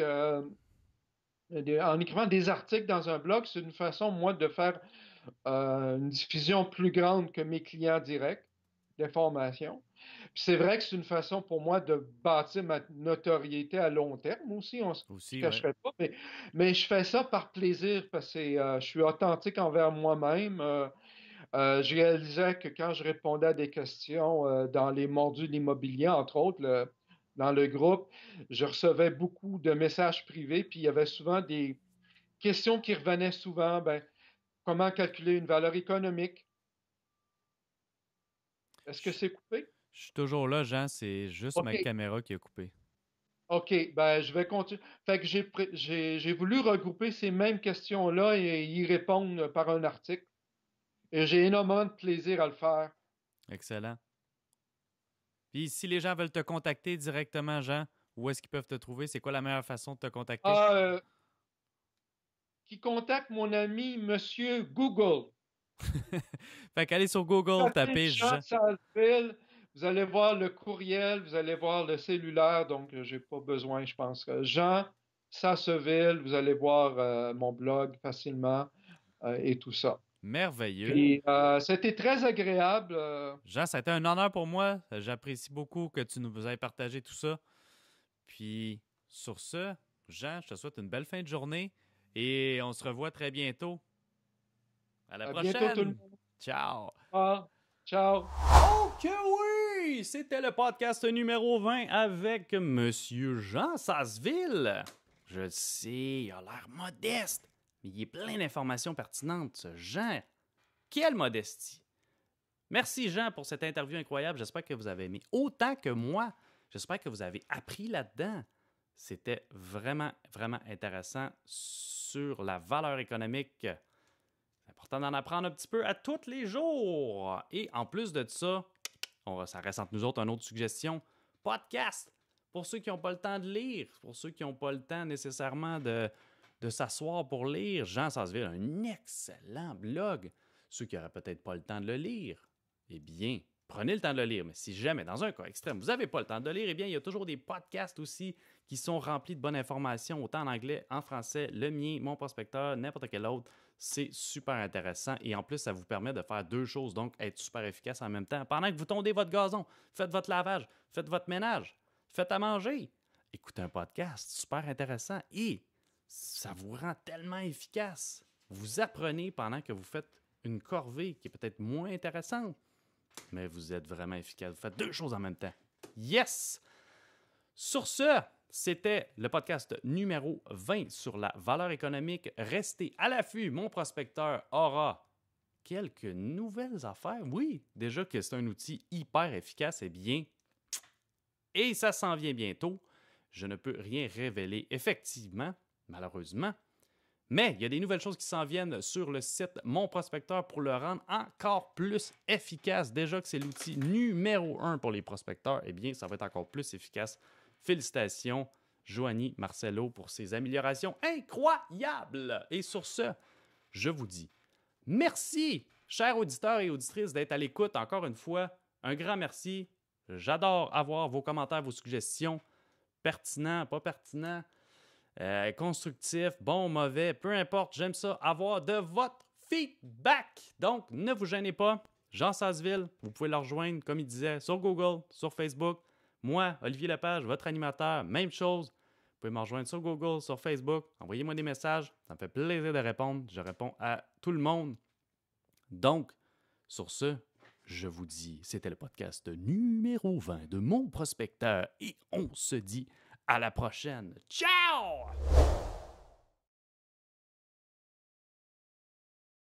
en écrivant des articles dans un blog, c'est une façon, moi, de faire une diffusion plus grande que mes clients directs d'information. Puis c'est vrai que c'est une façon pour moi de bâtir ma notoriété à long terme aussi, on ne se Aussi, ouais. cacherait pas, mais je fais ça par plaisir parce que je suis authentique envers moi-même. Je réalisais que quand je répondais à des questions dans les mordus de l'immobilier, entre autres, dans le groupe, je recevais beaucoup de messages privés, puis il y avait souvent des questions qui revenaient souvent. Ben, comment calculer une valeur économique? Est-ce que Je, c'est coupé? je suis toujours là, Jean. C'est juste OK, ma caméra qui a coupé. OK, ben je vais continuer. Fait que j'ai voulu regrouper ces mêmes questions-là et y répondre par un article. Et j'ai énormément de plaisir à le faire. Excellent. Puis si les gens veulent te contacter directement, Jean, où est-ce qu'ils peuvent te trouver? C'est quoi la meilleure façon de te contacter? Qui contacte mon ami Monsieur Google. Fait qu'allez sur Google, tapez Jean Jean. Salville, vous allez voir le courriel, vous allez voir le cellulaire, donc j'ai pas besoin, je pense. Jean Sasseville, vous allez voir mon blog facilement et tout ça. Merveilleux. Puis c'était très agréable. Jean, ça a été un honneur pour moi. J'apprécie beaucoup que tu nous aies partagé tout ça. Puis sur ce, Jean, je te souhaite une belle fin de journée et on se revoit très bientôt. À la prochaine. Bientôt tout le monde. Ciao. Ciao. Ok, oui! C'était le podcast numéro 20 avec Monsieur Jean Sasseville. Je le sais, il a l'air modeste, mais il est plein d'informations pertinentes, ce Jean. Quelle modestie! Merci, Jean, pour cette interview incroyable. J'espère que vous avez aimé autant que moi. J'espère que vous avez appris là-dedans. C'était vraiment, vraiment intéressant sur la valeur économique. C'est important d'en apprendre un petit peu à tous les jours. Et en plus de ça, ça reste entre nous autres une autre suggestion. Podcast! Pour ceux qui n'ont pas le temps de lire, pour ceux qui n'ont pas le temps nécessairement de s'asseoir pour lire, Jean Sasseville a un excellent blog. Ceux qui n'auraient peut-être pas le temps de le lire, eh bien, prenez le temps de le lire. Mais si jamais, dans un cas extrême, vous n'avez pas le temps de le lire, eh bien, il y a toujours des podcasts aussi qui sont remplis de bonnes informations, autant en anglais, en français, le mien, mon prospecteur, n'importe quel autre. C'est super intéressant et en plus, ça vous permet de faire deux choses, donc être super efficace en même temps. Pendant que vous tondez votre gazon, faites votre lavage, faites votre ménage, faites à manger, écoutez un podcast super intéressant et ça vous rend tellement efficace. Vous apprenez pendant que vous faites une corvée qui est peut-être moins intéressante, mais vous êtes vraiment efficace. Vous faites deux choses en même temps. Yes! Sur ce, c'était le podcast numéro 20 sur la valeur économique. Restez à l'affût. Mon prospecteur aura quelques nouvelles affaires. Oui, déjà que c'est un outil hyper efficace et bien. Et ça s'en vient bientôt. Je ne peux rien révéler effectivement, malheureusement. Mais il y a des nouvelles choses qui s'en viennent sur le site Mon Prospecteur pour le rendre encore plus efficace. Déjà que c'est l'outil numéro 1 pour les prospecteurs, eh bien, ça va être encore plus efficace. Félicitations, Joanie Marcello, pour ces améliorations incroyables. Et sur ce, je vous dis merci, chers auditeurs et auditrices, d'être à l'écoute. Encore une fois, un grand merci. J'adore avoir vos commentaires, vos suggestions, pertinents, pas pertinents. Constructif, bon, mauvais, peu importe, j'aime ça, avoir de votre feedback. Donc, ne vous gênez pas. Jean Sasseville, vous pouvez le rejoindre, comme il disait, sur Google, sur Facebook. Moi, Olivier Lepage, votre animateur, même chose. Vous pouvez me rejoindre sur Google, sur Facebook. Envoyez-moi des messages, ça me fait plaisir de répondre. Je réponds à tout le monde. Donc, sur ce, je vous dis, c'était le podcast numéro 20 de Mon Prospecteur et on se dit à la prochaine. Ciao!